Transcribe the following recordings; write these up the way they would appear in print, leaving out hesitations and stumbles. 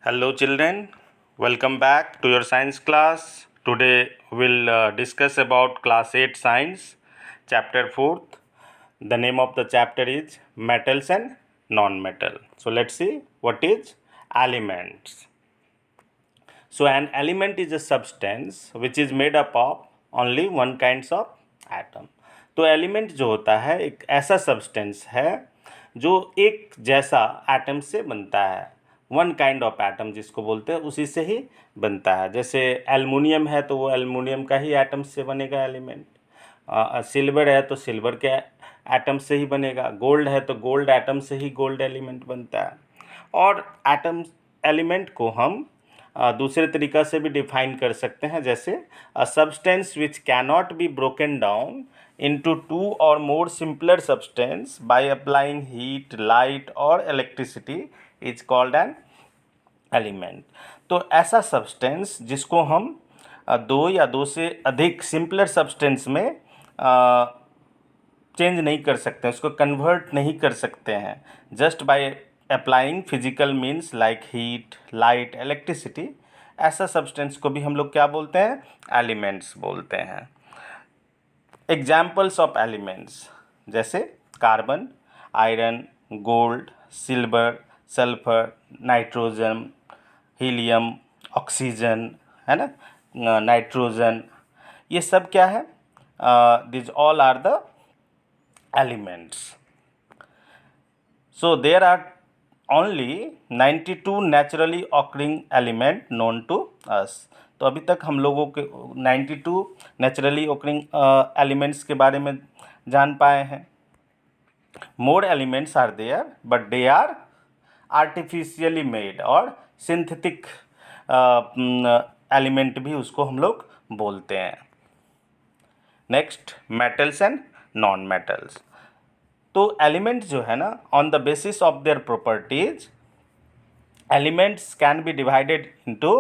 Hello children, welcome back to your science class. Today we'll discuss about class 8 science, chapter 4th. The name of the chapter is metals and non-metal. So let's see what is elements. So an element is a substance which is made up of only one kinds of atom. तो element जो होता है एक ऐसा substance है जो एक जैसा एटम से बनता है, वन काइंड ऑफ एटम जिसको बोलते हैं उसी से ही बनता है। जैसे एल्युमिनियम है तो वो एल्युमिनियम का ही एटम से बनेगा एलिमेंट, सिल्वर है तो सिल्वर के एटम से ही बनेगा, गोल्ड है तो गोल्ड एटम से ही गोल्ड एलिमेंट बनता है। और एटम एलिमेंट को हम दूसरे तरीक़ा से भी डिफाइन कर सकते हैं, जैसे a substance which cannot be broken down into two or more simpler substance by applying heat, light और electricity is called an element। तो ऐसा सब्सटेंस जिसको हम दो या दो से अधिक सिंपलर सब्सटेंस में चेंज नहीं कर सकते, उसको कन्वर्ट नहीं कर सकते हैं just by applying physical means like heat, light, electricity, ऐसा सब्सटेंस को भी हम लोग क्या बोलते हैं? एलिमेंट्स बोलते हैं। एग्जाम्पल्स ऑफ एलिमेंट्स जैसे carbon, iron, gold, silver, sulphur, nitrogen, helium, oxygen, है ना, नाइट्रोजन, ये सब क्या है? This all are the elements. So there are only 92 naturally occurring element known to us. तो अभी तक हम लोगों के 92 नेचुरली ऑकरिंग एलिमेंट्स के बारे में जान पाए हैं। More elements are there but they are artificially made, और सिंथेटिक एलिमेंट भी उसको हम लोग बोलते हैं। Next, metals and non metals. तो एलिमेंट जो है ना, on the basis of their properties elements can be divided into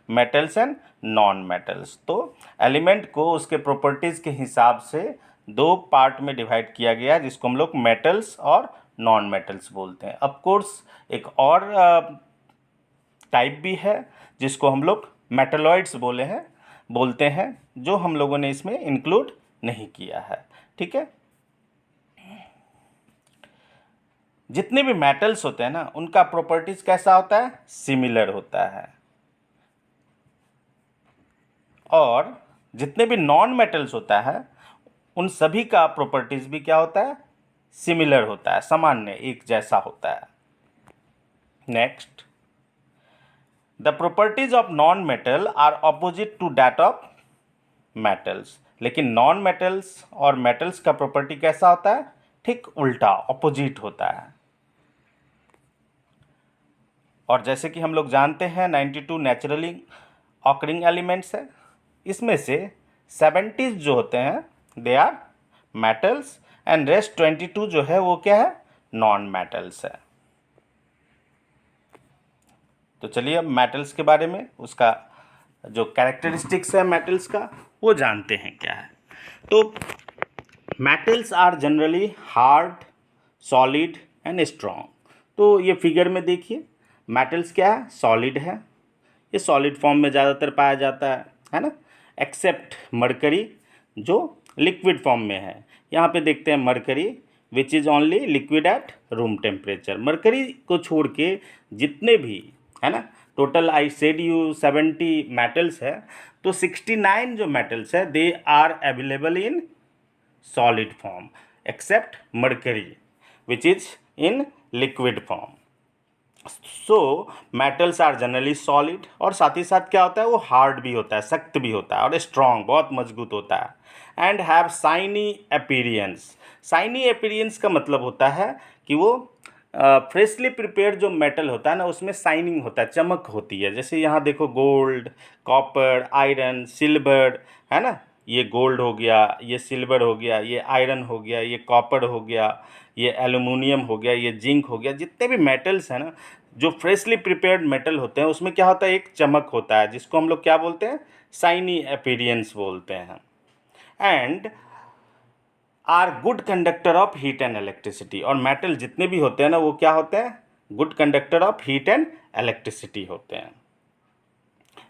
metals and non metals. तो एलिमेंट को उसके प्रॉपर्टीज़ के हिसाब से दो पार्ट में डिवाइड किया गया है, जिसको हम लोग मेटल्स और नॉन मेटल्स बोलते हैं। ऑफ कोर्स एक और टाइप भी है जिसको हम लोग मेटलॉइड्स बोलते हैं, जो हम लोगों ने इसमें इंक्लूड नहीं किया है। ठीक है, जितने भी मेटल्स होते हैं ना, उनका प्रॉपर्टीज कैसा होता है? सिमिलर होता है। और जितने भी नॉन मेटल्स होता है उन सभी का प्रॉपर्टीज भी क्या होता है? सिमिलर होता है, सामान्य, एक जैसा होता है। Next, the properties of non metal are opposite to that of metals. लेकिन नॉन मेटल्स और मेटल्स का प्रॉपर्टी कैसा होता है? ठीक उल्टा, ऑपोजिट होता है। और जैसे कि हम लोग जानते हैं 92 नेचुरली ऑकरिंग एलिमेंट्स है, इसमें से 70 जो होते हैं they are metals, and rest 22 जो है वो क्या है? नॉन मेटल्स है। तो चलिए अब मेटल्स के बारे में, उसका जो कैरेक्टरिस्टिक्स है मेटल्स का, वो जानते हैं क्या है। तो metals are generally hard, solid and strong. तो ये फिगर में देखिए, मेटल्स क्या है? सॉलिड है, ये सॉलिड फॉर्म में ज़्यादातर पाया जाता है ना, एक्सेप्ट मरकरी जो लिक्विड फॉर्म में है। यहाँ पे देखते हैं mercury which is only liquid at room temperature. Mercury को छोड़ के जितने भी है ना, total I said you 70 metals है, तो 69 जो मेटल्स है they are available in solid form except mercury which is in liquid form. So metals are generally solid, और साथ ही साथ क्या होता है? वो हार्ड भी होता है, सख्त भी होता है, और स्ट्रॉन्ग, बहुत मजबूत होता है। And have shiny appearance. Shiny appearance का मतलब होता है कि वो फ्रेशली प्रिपेयर्ड जो मेटल होता है ना, उसमें शाइनिंग होता है, चमक होती है। जैसे यहाँ देखो, गोल्ड, कॉपर, आयरन, सिल्वर, है ना, ये गोल्ड हो गया, ये सिल्वर हो गया, ये आयरन हो गया, ये कॉपर हो गया, ये एल्युमिनियम हो गया, ये जिंक हो गया। जितने भी मेटल्स हैं ना, जो फ्रेशली प्रिपेयर्ड मेटल होते हैं, उसमें क्या होता है? एक चमक होता है, जिसको हम लोग क्या बोलते हैं? शाइनी अपीयरेंस बोलते हैं। And are good conductor of heat and electricity. और मेटल जितने भी होते हैं ना, वो क्या होते हैं? Good conductor of heat and electricity होते हैं।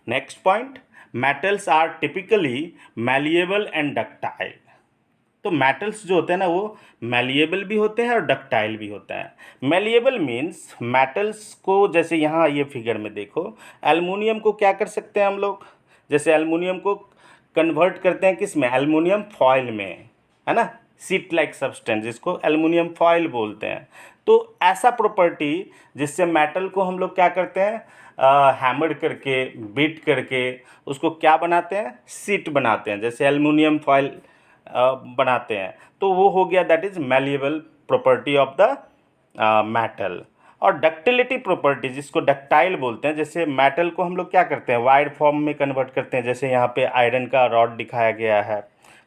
Next point, metals are typically malleable and ductile. तो मेटल्स जो होते हैं ना वो मैलिएबल भी होते हैं और डक्टाइल भी होते हैं। मैलिएबल मीन्स मेटल्स को, जैसे यहाँ ये फिगर में देखो, एल्युमिनियम को क्या कर सकते हैं हम लोग, जैसे एल्युमिनियम को कन्वर्ट करते हैं किस में, एल्युमिनियम फॉयल में, है ना, सीट लाइक सब्सटेंस जिसको एल्युमिनियम फॉयल बोलते हैं। तो ऐसा प्रॉपर्टी जिससे मेटल को हम लोग क्या करते हैं, हैमर करके, बीट करके उसको क्या बनाते हैं, सीट बनाते हैं, जैसे एल्युमिनियम फॉयल बनाते हैं। तो वो हो गया, that is malleable property of the metal. और डक्टिलिटी प्रॉपर्टी जिसको डक्टाइल बोलते हैं, जैसे मेटल को हम लोग क्या करते हैं, वायर फॉर्म में कन्वर्ट करते हैं, जैसे यहाँ पे आयरन का रॉड दिखाया गया है,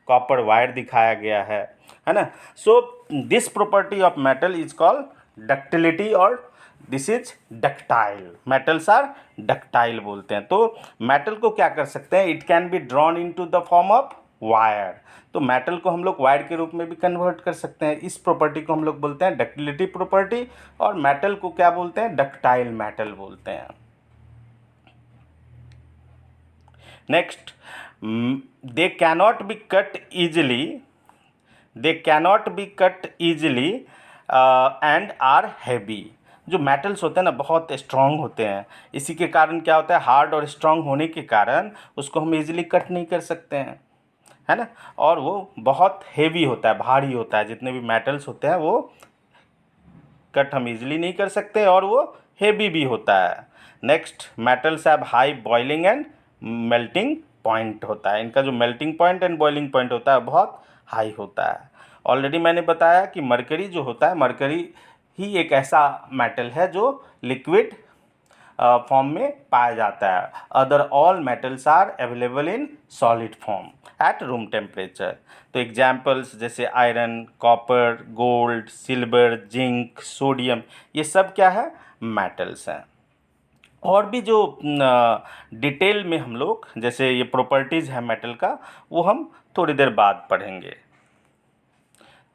कॉपर वायर दिखाया गया है ना। So this property of metal is called ductility और this is ductile. Metals are ductile बोलते हैं। तो मेटल को क्या कर सकते हैं, it can be drawn into the form of wire. तो मेटल को हम लोग वायर के रूप में भी कन्वर्ट कर सकते हैं। इस प्रॉपर्टी को हम लोग बोलते हैं डक्टिलिटी प्रॉपर्टी, और मेटल को क्या बोलते हैं, डक्टाइल मेटल बोलते हैं। Next, they cannot be cut easily, they cannot be cut easily and are heavy. जो मेटल्स होते हैं ना बहुत स्ट्रांग होते हैं, इसी के कारण क्या होता है, हार्ड और स्ट्रांग होने के कारण उसको हम इजीली कट नहीं कर सकते हैं, है ना। और वो बहुत हेवी होता है, भारी होता है, जितने भी मेटल्स होते हैं वो कट हम इजीली नहीं कर सकते, और वो हेवी भी होता है। Next, metals have high boiling and melting point होता है, इनका जो melting point and boiling point होता है बहुत हाई होता है। ऑलरेडी मैंने बताया कि मरकरी जो होता है, मरकरी ही एक ऐसा मेटल है जो लिक्विड फॉर्म में पाया जाता है। Other all metals are available in solid form at room temperature. तो एग्जाम्पल्स जैसे iron, copper, gold, silver, zinc, sodium, ये सब क्या है, मेटल्स हैं। और भी जो डिटेल में हम लोग, जैसे ये प्रॉपर्टीज़ है मेटल का, वो हम थोड़ी देर बाद पढ़ेंगे।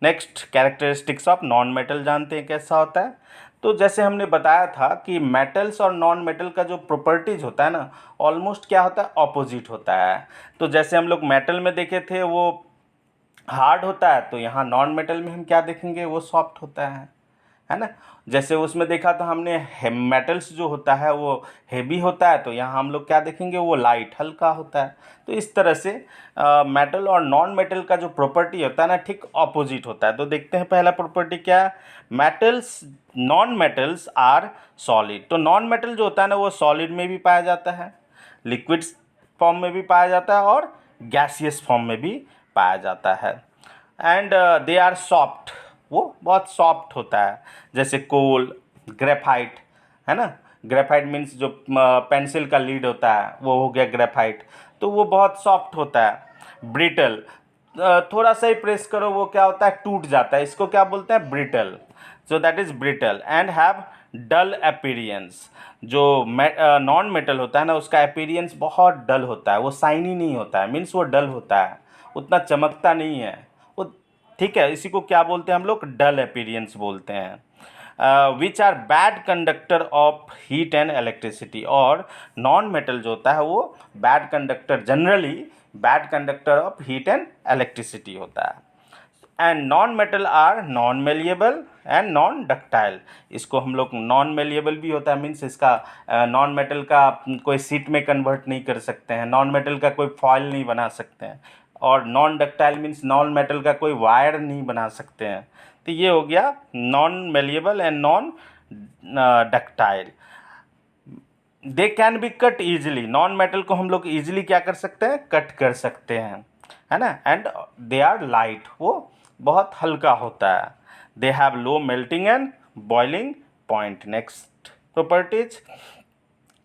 Next, characteristics of non metal जानते हैं कैसा होता है। तो जैसे हमने बताया था कि मेटल्स और नॉन मेटल का जो प्रॉपर्टीज होता है ना, ऑलमोस्ट क्या होता है, ऑपोजिट होता है। तो जैसे हम लोग मेटल में देखे थे वो हार्ड होता है, तो यहाँ नॉन मेटल में हम क्या देखेंगे, वो सॉफ्ट होता है ना। जैसे उसमें देखा था हमने मेटल्स जो होता है वो हेवी होता है, तो यहाँ हम लोग क्या देखेंगे, वो लाइट, हल्का होता है। तो इस तरह से मेटल और नॉन मेटल का जो प्रॉपर्टी होता है ना, ठीक ऑपोजिट होता है। तो देखते हैं पहला प्रॉपर्टी क्या है, metals, non metals are solid. तो नॉन मेटल जो होता है ना वो सॉलिड में भी पाया जाता है, लिक्विड फॉर्म में भी पाया जाता है, और गैसियस फॉर्म में भी पाया जाता है। एंड दे आर सॉफ्ट, वो बहुत सॉफ्ट होता है, जैसे कोल, ग्रेफाइट, है ना। ग्रेफाइट मीन्स जो पेंसिल का लीड होता है वो हो गया ग्रेफाइट, तो वो बहुत सॉफ्ट होता है। ब्रिटल, थोड़ा सा ही प्रेस करो वो क्या होता है, टूट जाता है, इसको क्या बोलते हैं, brittle. So that is brittle. And have dull appearance. जो नॉन मेटल होता है ना उसका अपीरियंस बहुत डल होता है, वो शाइनी नहीं होता है, मीन्स वो डल होता है, उतना चमकता नहीं है वो, ठीक है। इसी को क्या बोलते हैं हम लोग, डल अपीरियंस बोलते हैं। Which are bad conductor of heat and electricity. और नॉन मेटल जो होता है वो bad conductor, generally bad conductor of heat and electricity होता है। And non metal are non malleable and non ductile. इसको हम लोग नॉन मेलिएबल भी होता है, मीन्स इसका नॉन मेटल का कोई सीट में कन्वर्ट नहीं कर सकते हैं, नॉन मेटल का कोई फॉयल नहीं बना सकते हैं, और non ductile means non metal का कोई वायर नहीं बना सकते हैं। तो ये हो गया non malleable and non ductile. They can be cut easily. Non metal को हम लोग ईजिली क्या कर सकते हैं, कट कर सकते हैं, है ना। एंड दे आर लाइट, वो बहुत हल्का होता है। They have low melting and boiling point. Next properties,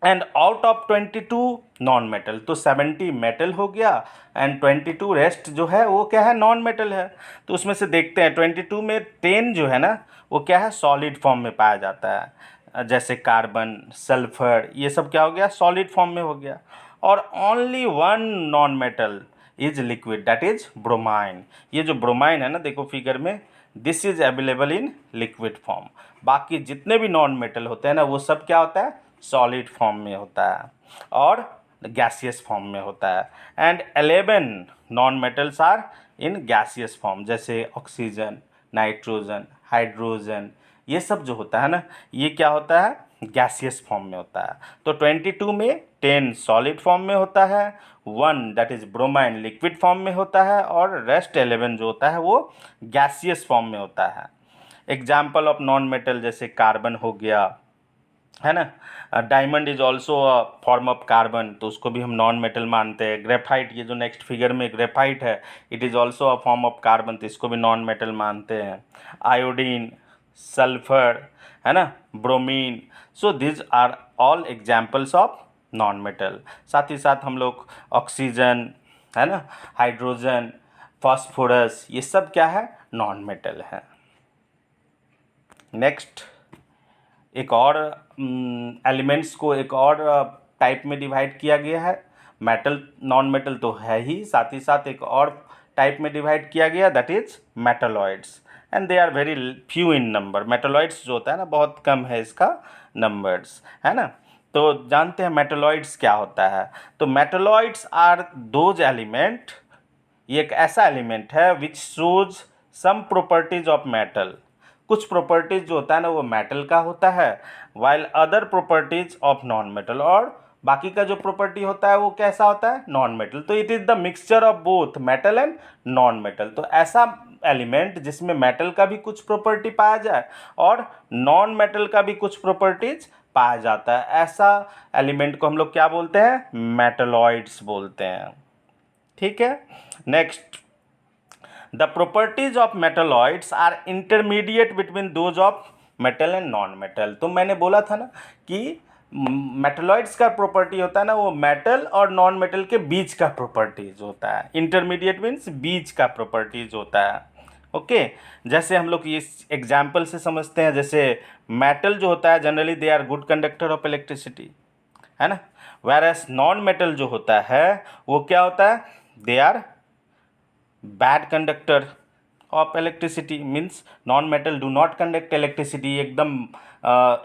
and out of 22 non metal, तो 70 मेटल हो गया एंड 22 रेस्ट जो है वो क्या है, नॉन मेटल है। तो उसमें से देखते हैं 22 में 10 जो है ना वो क्या है, सॉलिड फॉर्म में पाया जाता है, जैसे कार्बन, सल्फर, ये सब क्या हो गया, सॉलिड फॉर्म में हो गया। और only one non metal is liquid, that is bromine. ये जो ब्रोमाइन है ना, देखो फिगर में this is available in liquid form. बाकी जितने भी नॉन मेटल होते हैं ना वो सब क्या होता है, सॉलिड फॉर्म में होता है और गैसियस फॉर्म में होता है। And 11 non metals are in gaseous form, जैसे ऑक्सीजन, नाइट्रोजन, हाइड्रोजन, ये सब जो होता है ना ये क्या होता है, गैसियस फॉर्म में होता है। तो 22 में 10 सॉलिड फॉर्म में होता है, 1 that is bromine liquid form में होता है और रेस्ट 11 जो होता है वो गैसियस फॉर्म में होता है। एग्जाम्पल ऑफ नॉन मेटल जैसे कार्बन हो गया, है ना। Diamond is also a form of carbon, तो उसको भी हम नॉन मेटल मानते हैं। ग्रेफाइट, ये जो नेक्स्ट फिगर में ग्रेफाइट है, it is also a form of carbon, तो इसको भी नॉन मेटल मानते हैं। आयोडीन, सल्फर, है ना, bromine, so these are all examples of non metal. साथ ही साथ हम लोग ऑक्सीजन, है ना, हाइड्रोजन, फास्फोरस, ये सब क्या है, नॉन मेटल है। नेक्स्ट एक और एलिमेंट्स को एक और टाइप में डिवाइड किया गया है। मेटल, नॉन मेटल तो है ही, साथ ही साथ एक और टाइप में डिवाइड किया गया, that is metalloids, and they are very few in number. Metalloids जो होता है ना बहुत कम है इसका नंबर्स, है ना। तो जानते हैं मेटलॉइड्स क्या होता है। तो मेटलॉइड्स आर दोज एलिमेंट, ये एक ऐसा एलिमेंट है which shows some properties of metal. कुछ प्रॉपर्टीज जो होता है ना वो मेटल का होता है, while other properties of non metal, और बाकी का जो प्रॉपर्टी होता है वो कैसा होता है, नॉन मेटल। तो it is the mixture of both metal and non metal. तो ऐसा एलिमेंट जिसमें मेटल का भी कुछ प्रॉपर्टी पाया जाए और नॉन मेटल का भी कुछ प्रॉपर्टीज पाया जाता है, ऐसा एलिमेंट को हम लोग क्या बोलते हैं, मेटलॉइड्स बोलते हैं। ठीक है। Next, the properties of metalloids are intermediate between those of metal and non metal. तो मैंने बोला था ना कि मेटलॉइड्स का प्रॉपर्टी होता है ना वो मेटल और नॉन मेटल के बीच का प्रॉपर्टीज होता है। इंटरमीडिएट मीन्स बीच का प्रॉपर्टीज होता है। ओके, जैसे हम लोग इस एग्जाम्पल से समझते हैं, जैसे मेटल जो होता है generally they are good conductor of electricity, है ना। whereas नॉन मेटल जो होता है वो क्या होता है, they are bad conductor of electricity, means non metal do not conduct electricity, एकदम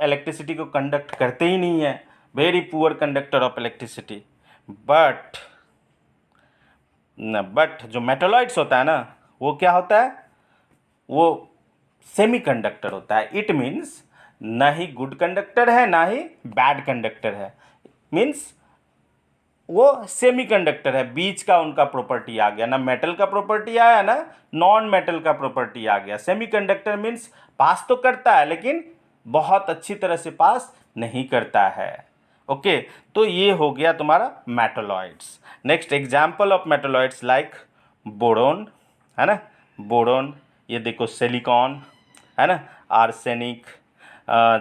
इलेक्ट्रिसिटी को कंडक्ट करते ही नहीं है, very poor conductor of electricity. But जो मेटलॉइड्स होता है ना वो क्या होता है, वो सेमी कंडक्टर होता है। इट मीन्स ना ही गुड कंडक्टर है ना ही बैड कंडक्टर है, मीन्स वो सेमी कंडक्टर है, बीच का उनका प्रॉपर्टी आ गया, ना मेटल का प्रॉपर्टी आया ना नॉन मेटल का प्रॉपर्टी आ गया। सेमी कंडक्टर मीन्स पास तो करता है लेकिन बहुत अच्छी तरह से पास नहीं करता है। ओके, तो ये हो गया तुम्हारा metalloids. Next example of metalloids like boron, है ना, बोरोन, ये देखो सिलिकॉन, है ना, arsenic,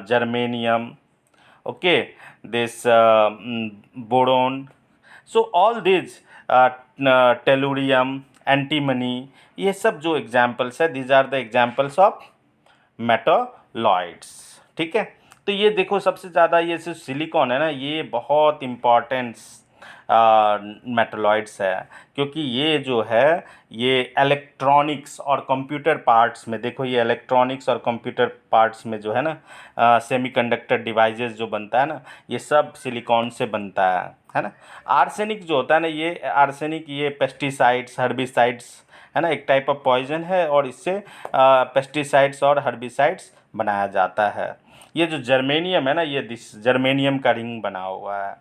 germanium, okay, this boron, so all these, tellurium, antimony, ये सब जो एग्जाम्पल्स है these are the examples of metalloids. ठीक है। तो ये देखो सबसे ज़्यादा ये जो सिलिकॉन है ना ये बहुत इम्पॉर्टेंस मेटलॉइड्स है, क्योंकि ये जो है ये इलेक्ट्रॉनिक्स और कंप्यूटर पार्ट्स में, देखो ये इलेक्ट्रॉनिक्स और कंप्यूटर पार्ट्स में जो है ना सेमीकंडक्टर डिवाइसेस जो बनता है ना ये सब सिलिकॉन से बनता है ना। आर्सेनिक जो होता है ना ये आर्सेनिक ये पेस्टिसाइड्स, हर्बिसाइड्स, है ना, एक टाइप ऑफ पॉइजन है और इससे पेस्टिसाइड्स और हर्बिसाइड्स बनाया जाता है। ये जो जर्मेनियम है ना ये जर्मेनियम का रिंग बना हुआ है।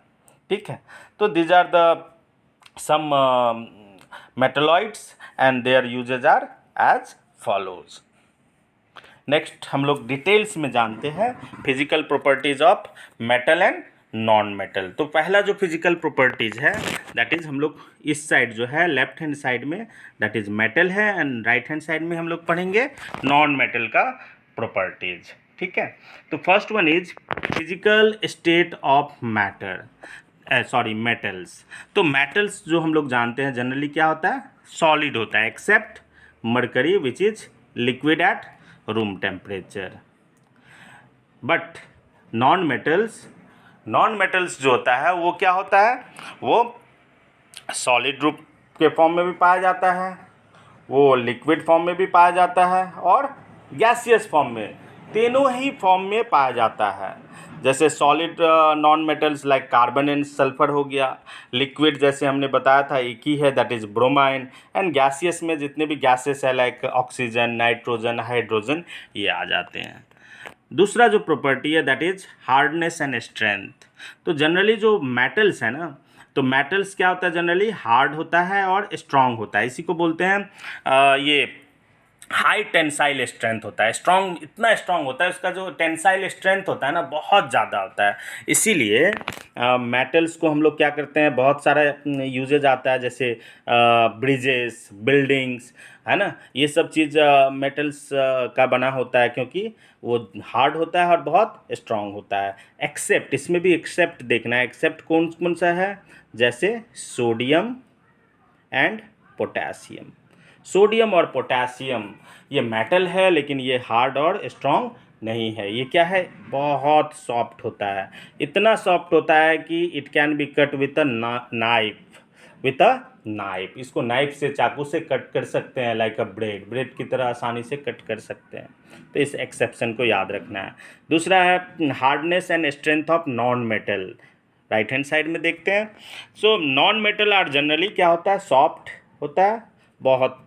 ठीक है। तो these are the some metalloids and their uses are as follows. Next हम लोग डिटेल्स में जानते हैं physical properties of metal and non metal. तो पहला जो फिजिकल प्रॉपर्टीज है दैट इज हम लोग इस साइड जो है लेफ्ट हैंड साइड में दैट इज मेटल है एंड राइट हैंड साइड में हम लोग पढ़ेंगे नॉन मेटल का प्रॉपर्टीज। ठीक है। तो first one is physical state of matter, sorry metals. तो मेटल्स जो हम लोग जानते हैं जनरली क्या होता है, सॉलिड होता है except mercury which is liquid at room temperature. But non metals जो होता है वो क्या होता है, वो सॉलिड रूप के फॉर्म में भी पाया जाता है, वो लिक्विड फॉर्म में भी पाया जाता है और गैसियस फॉर्म में, तीनों ही फॉर्म में पाया जाता है। जैसे solid non metals like carbon and sulphur हो गया, लिक्विड जैसे हमने बताया था एक ही है that is bromine, and gaseous में जितने भी गैसेस है लाइक ऑक्सीजन, नाइट्रोजन, हाइड्रोजन, ये आ जाते हैं। दूसरा जो प्रॉपर्टी है that is hardness and strength. तो जनरली जो मेटल्स है ना, तो मेटल्स क्या होता है, जनरली हार्ड होता है और स्ट्रांग होता है, इसी को बोलते हैं ये हाई टेंसाइल स्ट्रेंथ होता है। स्ट्रांग, इतना स्ट्रांग होता है, उसका जो टेंसाइल स्ट्रेंथ होता है ना बहुत ज़्यादा होता है। इसीलिए मेटल्स को हम लोग क्या करते हैं, बहुत सारा यूजेज आता है, जैसे ब्रिजेस, बिल्डिंग्स, है ना, ये सब चीज़ मेटल्स का बना होता है, क्योंकि वो हार्ड होता है और बहुत स्ट्रांग होता है। एक्सेप्ट, इसमें भी एक्सेप्ट देखना है, एक्सेप्ट कौन कौन सा है, जैसे सोडियम एंड पोटेशियम। सोडियम और पोटेशियम ये मेटल है, लेकिन ये हार्ड और स्ट्रांग नहीं है। ये क्या है, बहुत सॉफ्ट होता है, इतना सॉफ्ट होता है कि it can B cut with a knife, with a knife. इसको नाइफ से, चाकू से कट कर सकते हैं, लाइक अ ब्रेड, ब्रेड की तरह आसानी से कट कर सकते हैं। तो इस एक्सेप्शन को याद रखना है। दूसरा है hardness and strength of non metal. Right hand side में देखते हैं। So non metal are generally क्या होता है, सॉफ्ट होता है, बहुत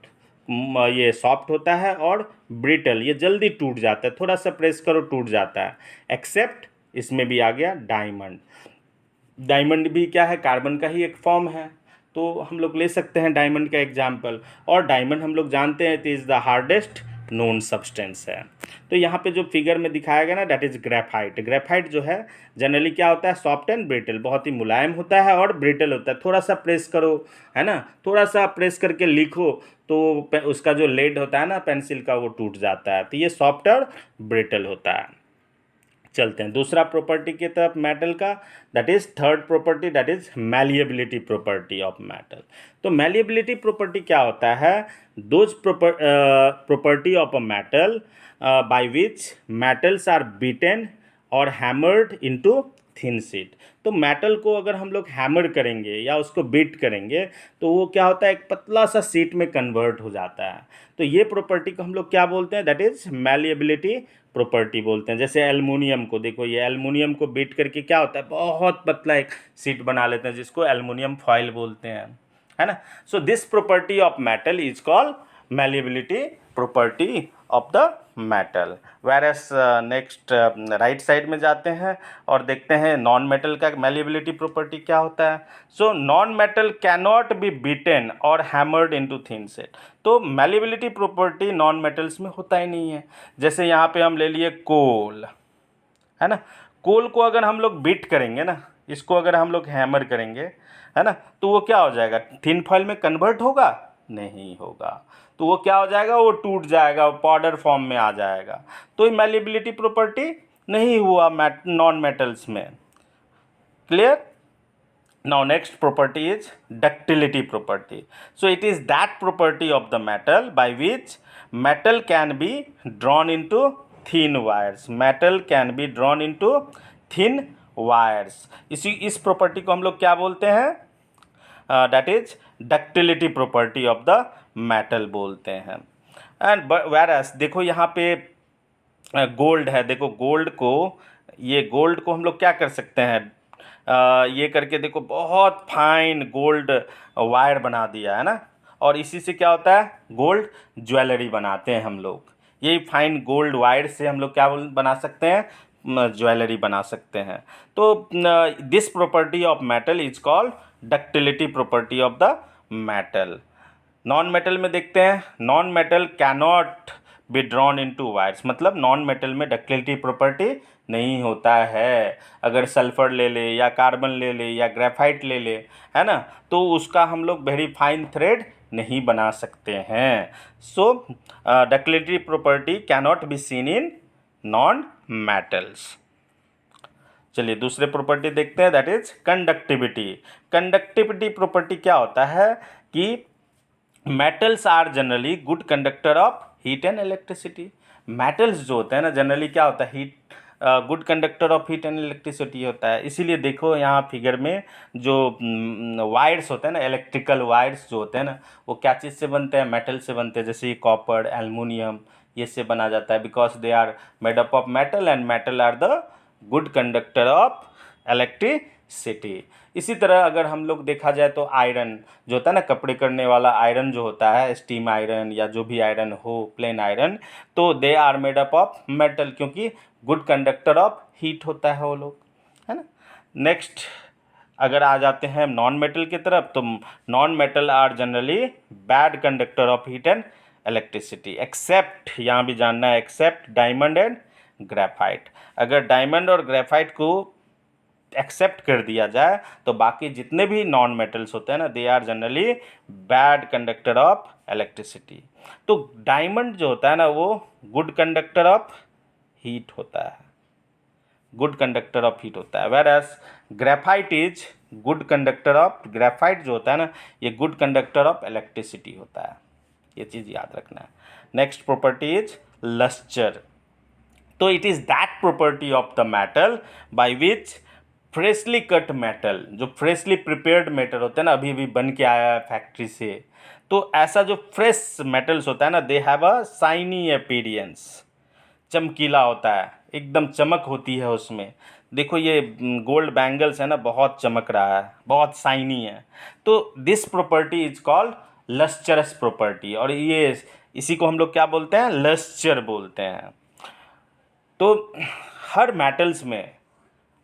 ये सॉफ्ट होता है, और ब्रिटल, ये जल्दी टूट जाता है, थोड़ा सा प्रेस करो टूट जाता है। एक्सेप्ट इसमें भी आ गया डायमंड। डायमंड भी क्या है, कार्बन का ही एक फॉर्म है, तो हम लोग ले सकते हैं डायमंड का एग्जाम्पल। और डायमंड हम लोग जानते हैं it is the hardest known substance है। तो यहाँ पे जो फिगर में दिखाया गया ना दैट इज़ ग्रेफाइट। ग्रेफाइट जो है जनरली क्या होता है, सॉफ्ट एंड ब्रिटल, बहुत ही मुलायम होता है और ब्रिटल होता है। थोड़ा सा प्रेस करो, है ना, थोड़ा सा प्रेस करके लिखो तो उसका जो लेड होता है ना पेंसिल का, वो टूट जाता है। तो ये सॉफ्ट और ब्रिटल होता है। चलते हैं दूसरा प्रॉपर्टी की तरफ मेटल का, that is third property, that is malleability property of metal. तो मैलिएबिलिटी प्रॉपर्टी क्या होता है, those property of a metal by which metals are beaten और हैमर्ड इनटू थिन शीट। तो मेटल को अगर हम लोग हैमर करेंगे या उसको बीट करेंगे तो वो क्या होता है, एक पतला सा शीट में कन्वर्ट हो जाता है। तो ये प्रॉपर्टी को हम लोग क्या बोलते हैं, दैट इज मैलिएबिलिटी प्रॉपर्टी बोलते हैं। जैसे एल्युमिनियम को देखो, ये एल्युमिनियम को बीट करके क्या होता है, बहुत पतला एक शीट बना लेते हैं, जिसको एल्युमिनियम फॉइल बोलते हैं, है ना। So this property of metal is called malleability property of the metal. Whereas next right side में जाते हैं और देखते हैं नॉन मेटल का मैलिएबिलिटी प्रॉपर्टी क्या होता है। सो non metal cannot be beaten और हैमर्ड इनटू थिन शीट। तो मैलिएबिलिटी प्रॉपर्टी नॉन मेटल्स में होता ही नहीं है। जैसे यहाँ पे हम ले लिए कोल, है ना, कोल को अगर हम लोग बीट करेंगे ना, इसको अगर हम लोग हैमर करेंगे, है ना, तो वो क्या हो जाएगा, थिन फॉइल में कन्वर्ट होगा, नहीं होगा। तो वो क्या हो जाएगा, वो टूट जाएगा, वो पाउडर फॉर्म में आ जाएगा। तो ये मैलिएबिलिटी प्रॉपर्टी नहीं हुआ नॉन मेटल्स में। Clear. Now next property is ductility property. So it is that property of the metal by which metal can be drawn into thin wires. Metal can be drawn into thin wires. इस property को हम लोग क्या बोलते हैं, that is ductility property of the metal बोलते हैं। And whereas देखो यहाँ पे गोल्ड है, देखो गोल्ड को, ये गोल्ड को हम लोग क्या कर सकते हैं, ये करके देखो बहुत फाइन गोल्ड वायर बना दिया है ना, और इसी से क्या होता है, गोल्ड ज्वेलरी बनाते हैं हम लोग। यही फाइन गोल्ड वायर से हम लोग क्या बना सकते हैं, ज्वेलरी बना सकते हैं। तो this property of metal is called ductility property of the metal. Non metal में देखते हैं, non metal cannot be drawn into wires, मतलब नॉन मेटल में डक्टिलिटी प्रॉपर्टी नहीं होता है। अगर सल्फर ले ले या कार्बन ले ले या ग्रेफाइट ले ले, है ना, तो उसका हम लोग वेरी फाइन थ्रेड नहीं बना सकते हैं। So ductility property cannot be seen in non metals. चलिए दूसरे प्रॉपर्टी देखते हैं, that is conductivity. Conductivity property क्या होता है कि metals are generally good conductor of heat and electricity. Metals जो होते हैं ना, जनरली क्या होता है, heat good conductor of heat and electricity होता है। इसीलिए देखो यहाँ फिगर में जो वायर्स होते हैं ना, इलेक्ट्रिकल वायर्स जो होते हैं ना, वो क्या चीज़ से बनते हैं? मेटल से बनते हैं। जैसे कॉपर, एल्युमिनियम, ये से बना जाता है, because they are made up of metal and metal are the good conductor of electricity. इसी तरह अगर हम लोग देखा जाए तो आयरन जो होता है ना, कपड़े करने वाला आयरन जो होता है, स्टीम आयरन या जो भी आयरन हो, प्लेन आयरन, तो they are made up of metal, क्योंकि गुड कंडक्टर ऑफ हीट होता है वो लोग, है ना। नेक्स्ट अगर आ जाते हैं नॉन मेटल की तरफ, तो non metal are generally bad conductor of heat and electricity, except, यहाँ भी जानना है, एक्सेप्ट डायमंड एंड ग्रेफाइट। अगर डायमंड और ग्रेफाइट को एक्सेप्ट कर दिया जाए तो बाकी जितने भी नॉन मेटल्स होते हैं ना, they are generally bad conductor of electricity. तो डायमंड जो होता है ना, वो गुड कंडक्टर ऑफ हीट होता है, गुड कंडक्टर ऑफ हीट होता है। Whereas graphite is good conductor of, graphite जो होता है ना, ये गुड कंडक्टर ऑफ इलेक्ट्रिसिटी होता है। ये चीज़ याद रखना है। Next property is lustre. तो it is that property of the metal by which freshly cut metal, जो फ्रेशली प्रिपेयर्ड मेटल होता है ना, अभी अभी बन के आया है फैक्ट्री से, तो ऐसा जो फ्रेश मेटल्स होता है ना, they have a shiny appearance, चमकीला होता है, एकदम चमक होती है उसमें। देखो ये गोल्ड बैंगल्स है ना, बहुत चमक रहा है, बहुत शाइनी है। तो this property is called lustrous property, और ये इसी को हम लोग क्या बोलते हैं? लस्चर बोलते हैं। तो हर मेटल्स में,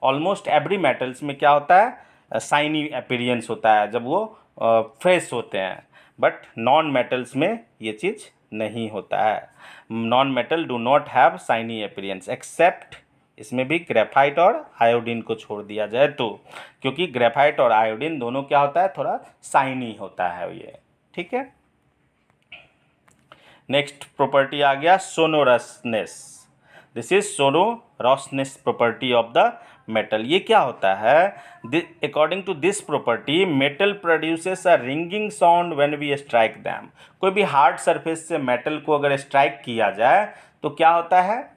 ऑलमोस्ट एवरी मेटल्स में क्या होता है? शाइनी अपीयरेंस होता है जब वो फ्रेश होते हैं। बट नॉन मेटल्स में ये चीज़ नहीं होता है। Non metal do not have shiny appearance, except, इसमें भी ग्रेफाइट और आयोडीन को छोड़ दिया जाए तो, क्योंकि ग्रेफाइट और आयोडीन दोनों क्या होता है? थोड़ा शाइनी होता है ये, ठीक है। नेक्स्ट प्रॉपर्टी आ गया sonorousness. This is sonorousness property of the metal. ये क्या होता है? According to this property metal produces a ringing sound when we strike them. कोई भी हार्ड सरफेस से मेटल को अगर स्ट्राइक किया जाए तो क्या होता है?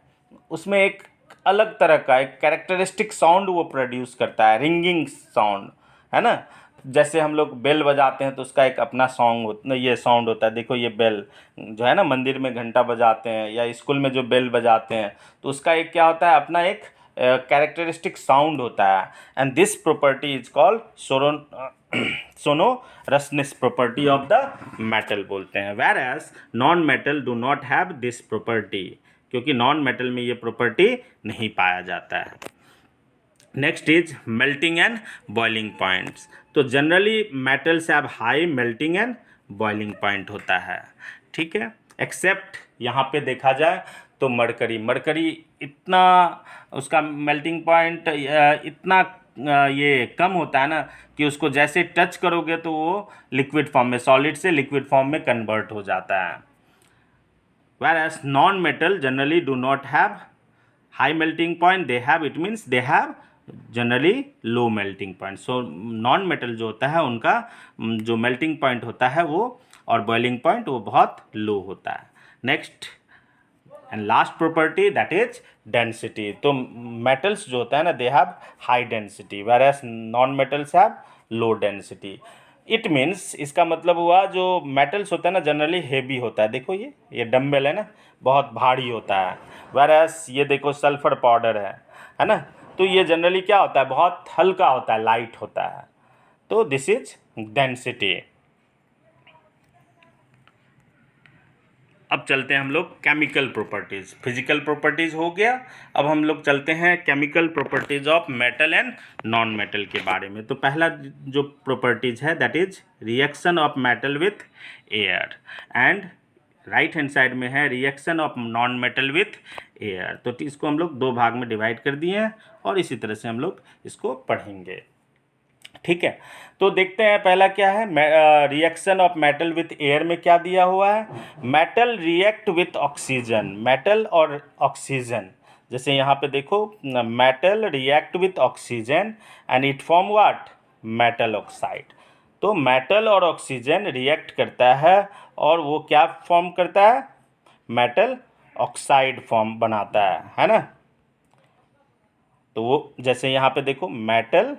उसमें एक अलग तरह का एक कैरेक्टरिस्टिक साउंड वो प्रोड्यूस करता है, रिंगिंग साउंड, है ना। जैसे हम लोग बेल बजाते हैं तो उसका एक अपना सॉन्ग ये साउंड होता है। देखो ये बेल जो है ना, मंदिर में घंटा बजाते हैं या स्कूल में जो बेल बजाते हैं, तो उसका एक क्या होता है? अपना एक कैरेक्टरिस्टिक साउंड होता है। And this property is called sonorousness property of the metal बोलते हैं। Whereas non metal do not have this property, क्योंकि नॉन मेटल में ये प्रॉपर्टी नहीं पाया जाता है। Next is melting and boiling points. तो generally metals have high melting and boiling point होता है, ठीक है। एक्सेप्ट यहाँ पे देखा जाए तो मरकरी, मरकरी इतना उसका मेल्टिंग पॉइंट इतना ये कम होता है ना कि उसको जैसे टच करोगे तो वो लिक्विड फॉर्म में, सॉलिड से लिक्विड फॉर्म में कन्वर्ट हो जाता है। whereas non-metal generally do not have high melting point, they have, it means they have generally low melting point. So non metal जो होता है उनका जो मेल्टिंग पॉइंट होता है वो और बॉइलिंग पॉइंट वो बहुत लो होता है। Next and last property that is density. तो मेटल्स जो होता है ना, they have high density whereas non metals have low density. It means, इसका मतलब हुआ जो मेटल्स होता है ना जनरली हेवी होता है। देखो ये डम्बल है ना, बहुत भारी होता है। वेयर एज ये देखो सल्फर पाउडर है ना, तो ये जनरली क्या होता है? बहुत हल्का होता है, लाइट होता है। तो दिस इज डेंसिटी। अब चलते हैं हम लोग केमिकल प्रॉपर्टीज़। फिजिकल प्रॉपर्टीज़ हो गया, अब हम लोग चलते हैं chemical properties of metal and non metal के बारे में। तो पहला जो प्रॉपर्टीज़ है that is reaction of metal with air, and right hand side में है reaction of non metal with air. तो इसको हम लोग दो भाग में डिवाइड कर दिए हैं और इसी तरह से हम लोग इसको पढ़ेंगे, ठीक है। तो देखते हैं पहला क्या है, reaction of metal with air में क्या दिया हुआ है? Metal react with oxygen, metal और ऑक्सीजन, जैसे यहाँ पे देखो metal react with oxygen and it form what? Metal oxide. तो मेटल और ऑक्सीजन रिएक्ट करता है और वो क्या फॉर्म करता है? मेटल ऑक्साइड फॉर्म बनाता है ना। तो वो जैसे यहाँ पे देखो मेटल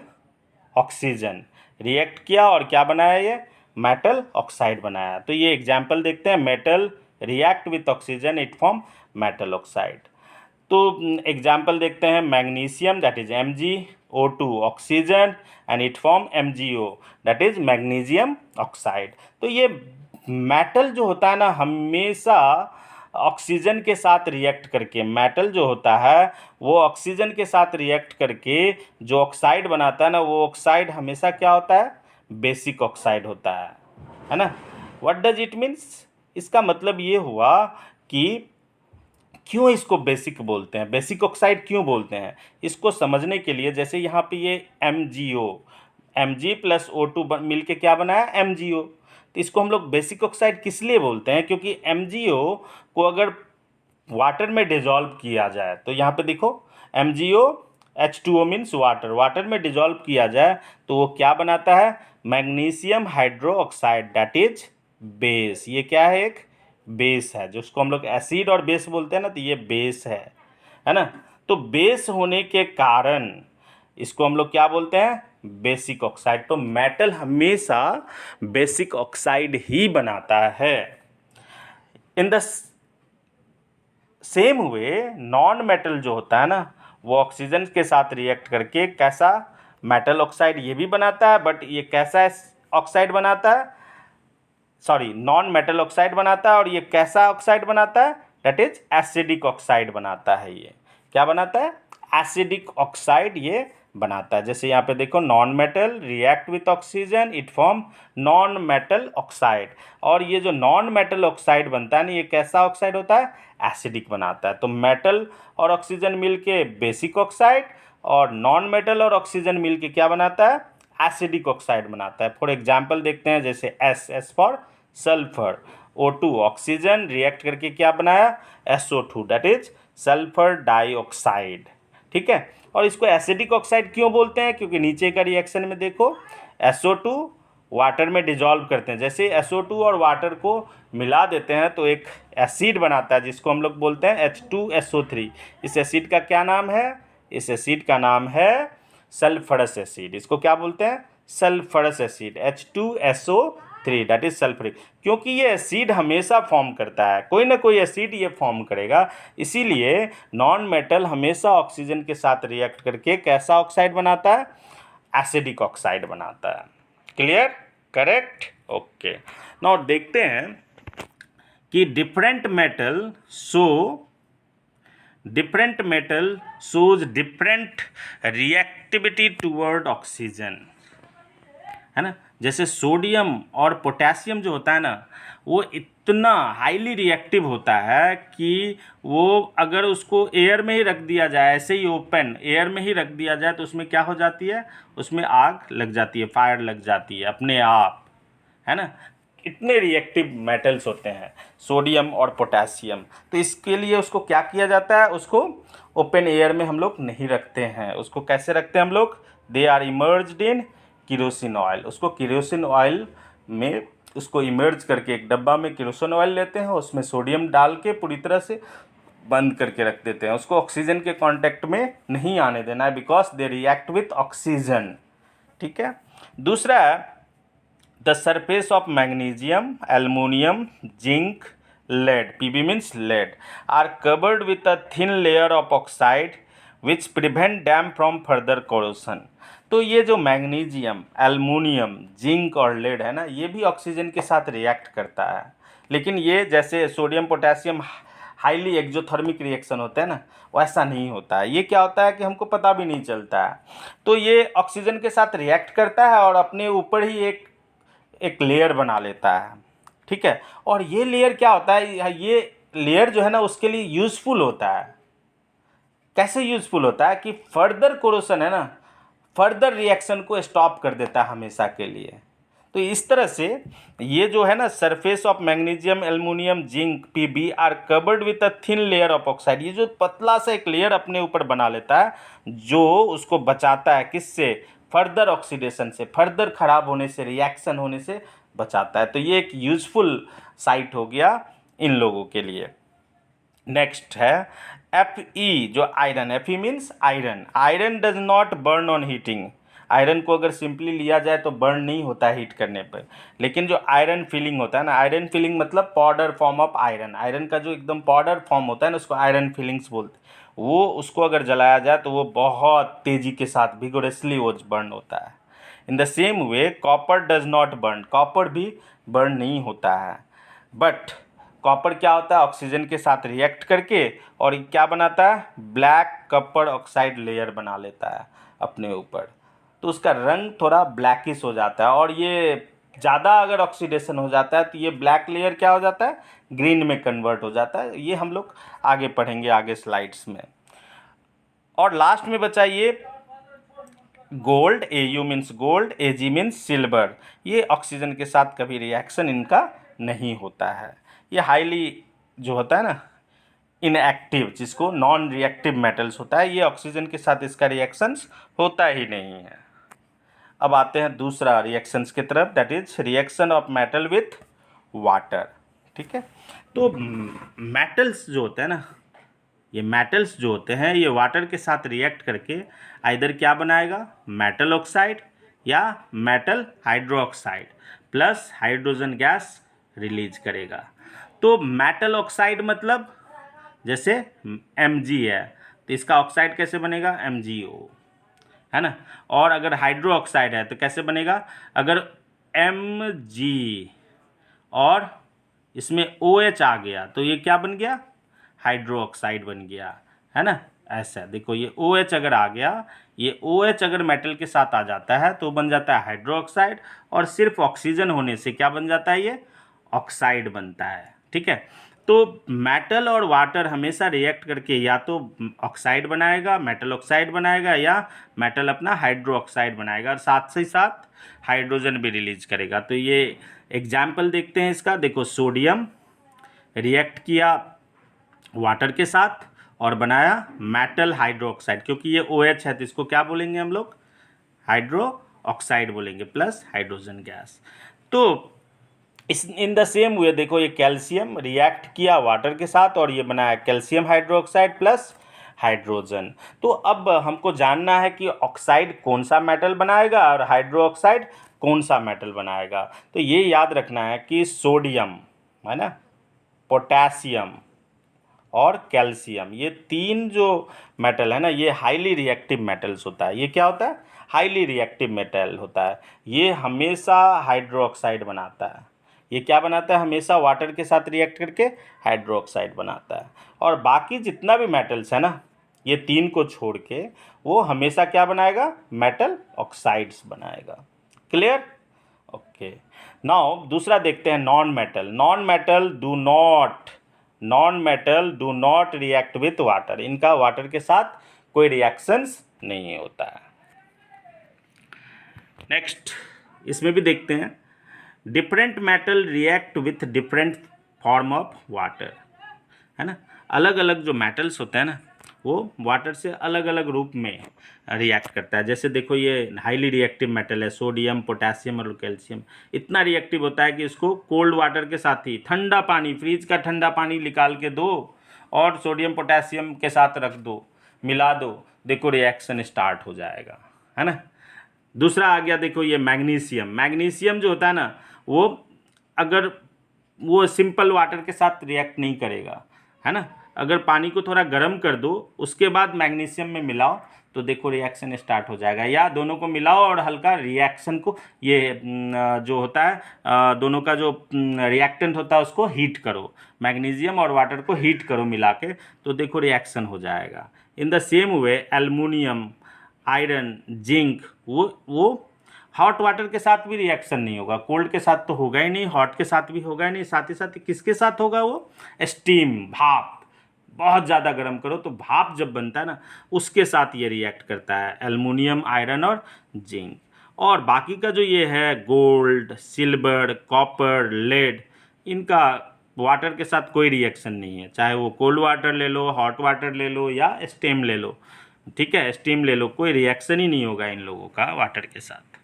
ऑक्सीजन रिएक्ट किया और क्या बनाया, ये मेटल ऑक्साइड बनाया। तो ये एग्जाम्पल देखते हैं, metal react with oxygen it form metal oxide. तो एग्जाम्पल देखते हैं, magnesium that is MgO2 oxygen and it form MgO that is magnesium oxide. तो ये मेटल जो होता है ना हमेशा ऑक्सीजन के साथ रिएक्ट करके, मेटल जो होता है वो ऑक्सीजन के साथ रिएक्ट करके जो ऑक्साइड बनाता है ना, वो ऑक्साइड हमेशा क्या होता है, बेसिक ऑक्साइड होता है ना। व्हाट डज इट मीन्स, इसका मतलब ये हुआ कि क्यों इसको बेसिक बोलते हैं, बेसिक ऑक्साइड क्यों बोलते हैं, इसको समझने के लिए जैसे यहाँ पे ये MgO, Mg + O2 मिल के क्या बनाया, MgO। तो इसको हम लोग बेसिक ऑक्साइड किस लिए बोलते हैं, क्योंकि MgO को अगर वाटर में डिजॉल्व किया जाए, तो यहाँ पे देखो MgO H2O means water, water में डिजॉल्व किया जाए तो वो क्या बनाता है, magnesium hydro oxide that is base. ये क्या है, एक बेस है, जिसको हम लोग एसिड और बेस बोलते हैं ना, तो ये बेस है ना। तो बेस होने के कारण इसको हम लोग क्या बोलते हैं, बेसिक ऑक्साइड। तो मेटल हमेशा बेसिक ऑक्साइड ही बनाता है। In the same way non metal जो होता है ना, वो ऑक्सीजन के साथ रिएक्ट करके कैसा मेटल ऑक्साइड ये भी बनाता है, बट ये कैसा ऑक्साइड बनाता है, सॉरी नॉन मेटल ऑक्साइड बनाता है। और ये कैसा ऑक्साइड बनाता है, दैट इज एसिडिक ऑक्साइड बनाता है। ये क्या बनाता है, एसिडिक ऑक्साइड ये बनाता है। जैसे यहाँ पे देखो, non metal react with oxygen it form non metal oxide. और ये जो नॉन मेटल ऑक्साइड बनता है ना, ये कैसा ऑक्साइड होता है, एसिडिक बनाता है। तो मेटल और ऑक्सीजन मिलके बेसिक ऑक्साइड, और नॉन मेटल और ऑक्सीजन मिलके क्या बनाता है, एसिडिक ऑक्साइड बनाता है। फॉर एग्जाम्पल देखते हैं, जैसे S for sulphur, O2 oxygen react करके क्या बनाया, SO2 that is sulphur dioxide. ठीक है। और इसको एसिडिक ऑक्साइड क्यों बोलते हैं, क्योंकि नीचे का रिएक्शन में देखो SO2 वाटर में डिजॉल्व करते हैं, जैसे SO2 और वाटर को मिला देते हैं तो एक एसिड बनाता है, जिसको हम लोग बोलते हैं H2SO3। इस एसिड का क्या नाम है, इस एसिड का नाम है सल्फरस एसिड। इसको क्या बोलते हैं, sulphurous acid, H2SO3 that is sulphuric. क्योंकि ये एसिड हमेशा फॉर्म करता है, कोई ना कोई एसिड ये फॉर्म करेगा, इसीलिए नॉन मेटल हमेशा ऑक्सीजन के साथ रिएक्ट करके कैसा ऑक्साइड बनाता है, एसिडिक ऑक्साइड बनाता है। Clear, correct, okay. नाउ देखते हैं कि different metal shows different reactivity toward oxygen, है ना। जैसे सोडियम और पोटेशियम जो होता है ना, वो इतना हाईली रिएक्टिव होता है कि वो अगर उसको एयर में ही रख दिया जाए, ऐसे ही ओपन एयर में ही रख दिया जाए, तो उसमें क्या हो जाती है, उसमें आग लग जाती है, फायर लग जाती है अपने आप, है ना। इतने रिएक्टिव मेटल्स होते हैं सोडियम और पोटेशियम। तो इसके लिए उसको क्या किया जाता है, उसको ओपन एयर में हम लोग नहीं रखते हैं। उसको कैसे रखते हैं हम लोग, they are immersed in kerosene oil. उसको केरोसिन ऑयल में उसको इमर्ज करके एक डब्बा में केरोसिन ऑयल लेते हैं, उसमें सोडियम डाल के पूरी तरह से बंद करके रख देते हैं। उसको ऑक्सीजन के कांटेक्ट में नहीं आने देना है, because they react with oxygen. ठीक है। दूसरा है the surface of magnesium, aluminium, zinc, lead, Pb means lead, are covered with a thin layer of oxide which prevent them from further corrosion। तो ये जो मैग्नीशियम, एल्युमिनियम, जिंक और lead है ना, ये भी ऑक्सीजन के साथ रिएक्ट करता है, लेकिन ये जैसे sodium potassium highly exothermic reaction होता है ना, वैसा नहीं होता है। ये क्या होता है कि हमको पता भी नहीं चलता है। तो ये ऑक्सीजन के साथ रिएक्ट करता है और अपने ऊपर ही एक लेयर बना लेता है। ठीक है। और ये लेयर क्या होता है, ये लेयर जो है ना उसके लिए यूज़फुल होता है। कैसे यूज़फुल होता है कि फर्दर कोरोशन है ना, फर्दर रिएक्शन को स्टॉप कर देता है हमेशा के लिए। तो इस तरह से ये जो है ना surface of magnesium, aluminium, zinc, Pb are covered with a thin layer of oxide. ये जो पतला सा एक लेयर अपने ऊपर बना लेता है, जो उसको बचाता है किससे, फर्दर ऑक्सीडेशन से, फर्दर खराब होने से, रिएक्शन होने से बचाता है। तो ये एक यूज़फुल साइट हो गया इन लोगों के लिए। नेक्स्ट है Fe, जो iron, Fe means iron. Iron does not burn on heating. Iron को अगर सिंपली लिया जाए तो बर्न नहीं होता है हीट करने पर, लेकिन जो आयरन फिलिंग होता है ना, आयरन फिलिंग मतलब powder form of iron, iron का जो एकदम पाउडर फॉर्म होता है ना, उसको आयरन फिलिंग्स बोलते हैं। वो उसको अगर जलाया जाए तो वो बहुत तेज़ी के साथ विगोरसली वो बर्न होता है। In the same way copper does not burn, copper भी बर्न नहीं होता है, बट कॉपर क्या होता है, ऑक्सीजन के साथ रिएक्ट करके और क्या बनाता है, ब्लैक कॉपर ऑक्साइड लेयर बना लेता है अपने ऊपर, तो उसका रंग थोड़ा ब्लैकिश हो जाता है। और ये ज़्यादा अगर ऑक्सीडेशन हो जाता है तो ये ब्लैक लेयर क्या हो जाता है, ग्रीन में कन्वर्ट हो जाता है। ये हम लोग आगे पढ़ेंगे आगे स्लाइड्स में। और लास्ट में बचा ये gold, Au means gold, Ag means silver. ये ऑक्सीजन के साथ कभी रिएक्शन इनका नहीं होता है। ये हाईली जो होता है ना इनएक्टिव, जिसको नॉन रिएक्टिव मेटल्स होता है, ये ऑक्सीजन के साथ इसका रिएक्शंस होता ही नहीं है। अब आते हैं दूसरा रिएक्शंस की तरफ, that is reaction of metal with water. ठीक है, तो मेटल्स जो होते हैं ना, ये मेटल्स जो होते हैं ये वाटर के साथ रिएक्ट करके आइदर क्या बनाएगा, मेटल ऑक्साइड या metal hydroxide plus hydrogen gas release करेगा। तो मेटल ऑक्साइड मतलब जैसे Mg है तो इसका ऑक्साइड कैसे बनेगा, MgO, है ना। और अगर हाइड्रो ऑक्साइड है तो कैसे बनेगा, अगर Mg और इसमें OH आ गया तो ये क्या बन गया, हाइड्रो ऑक्साइड बन गया, है ना। ऐसा देखो, ये OH अगर आ गया, ये OH अगर मेटल के साथ आ जाता है तो बन जाता है हाइड्रो ऑक्साइड, और सिर्फ ऑक्सीजन होने से क्या बन जाता है, ये ऑक्साइड बनता है। ठीक है, तो मेटल और वाटर हमेशा रिएक्ट करके या तो ऑक्साइड बनाएगा, मेटल ऑक्साइड बनाएगा, या मेटल अपना हाइड्रो ऑक्साइड बनाएगा, और साथ ही साथ हाइड्रोजन भी रिलीज करेगा। तो ये एग्जाम्पल देखते हैं इसका। देखो, सोडियम रिएक्ट किया वाटर के साथ और बनाया मेटल हाइड्रो ऑक्साइड, क्योंकि ये OH है तो इसको क्या बोलेंगे हम लोग, हाइड्रो ऑक्साइड बोलेंगे प्लस हाइड्रोजन गैस। तो इस इन द सेम वे देखो, ये कैल्शियम रिएक्ट किया वाटर के साथ और ये बनाया कैल्शियम हाइड्रोक्साइड प्लस हाइड्रोजन। तो अब हमको जानना है कि ऑक्साइड कौन सा मेटल बनाएगा और हाइड्रो ऑक्साइड कौन सा मेटल बनाएगा। तो ये याद रखना है कि सोडियम, है ना, पोटेशियम और कैल्शियम, ये तीन जो मेटल है ना, ये हाईली रिएक्टिव मेटल्स होता है। ये क्या होता है, हाईली रिएक्टिव मेटल होता है। ये हमेशा हाइड्रोक्साइड बनाता है। ये क्या बनाता है, हमेशा वाटर के साथ रिएक्ट करके हाइड्रोक्साइड बनाता है। और बाकी जितना भी मेटल्स है ना, ये तीन को छोड़ के वो हमेशा क्या बनाएगा, मेटल ऑक्साइड्स बनाएगा। Clear, okay. नाउ दूसरा देखते हैं, non metal. Non metal do not react with water. इनका वाटर के साथ कोई रिएक्शंस नहीं होता है। नेक्स्ट इसमें भी देखते हैं, different metal react with different form of water, है ना। अलग अलग जो मेटल्स होते हैं ना, वो वाटर से अलग अलग रूप में रिएक्ट करता है। जैसे देखो, ये हाईली रिएक्टिव मेटल है, सोडियम, पोटेशियम और कैल्शियम। इतना रिएक्टिव होता है कि इसको कोल्ड वाटर के साथ ही, ठंडा पानी, फ्रिज का ठंडा पानी निकाल के दो और सोडियम पोटेशियम के साथ रख दो, मिला दो, देखो रिएक्शन स्टार्ट हो जाएगा, है ना। दूसरा आ गया, देखो ये मैग्नीशियम। मैग्नीशियम जो होता है ना, वो अगर वो सिंपल वाटर के साथ रिएक्ट नहीं करेगा, है ना। अगर पानी को थोड़ा गर्म कर दो, उसके बाद मैग्नीशियम में मिलाओ, तो देखो रिएक्शन स्टार्ट हो जाएगा। या दोनों को मिलाओ और हल्का रिएक्शन को, ये जो होता है दोनों का जो रिएक्टेंट होता है उसको हीट करो, मैग्नीशियम और वाटर को हीट करो मिला के, तो देखो रिएक्शन हो जाएगा। In the same way aluminium, iron, zinc, वो हॉट वाटर के साथ भी रिएक्शन नहीं होगा। कोल्ड के साथ तो होगा ही नहीं, हॉट के साथ भी होगा ही नहीं, साथ ही साथ किसके साथ होगा, वो स्टीम, भाप। बहुत ज़्यादा गर्म करो तो भाप जब बनता है ना, उसके साथ ये रिएक्ट करता है, एल्युमिनियम, आयरन और जिंक। और बाकी का जो ये है गोल्ड, सिल्वर, कॉपर, लेड, इनका वाटर के साथ कोई रिएक्शन नहीं है। चाहे वो कोल्ड वाटर ले लो, हॉट वाटर ले लो या स्टीम ले लो, ठीक है, स्टीम ले लो, कोई रिएक्शन ही नहीं होगा इन लोगों का वाटर के साथ।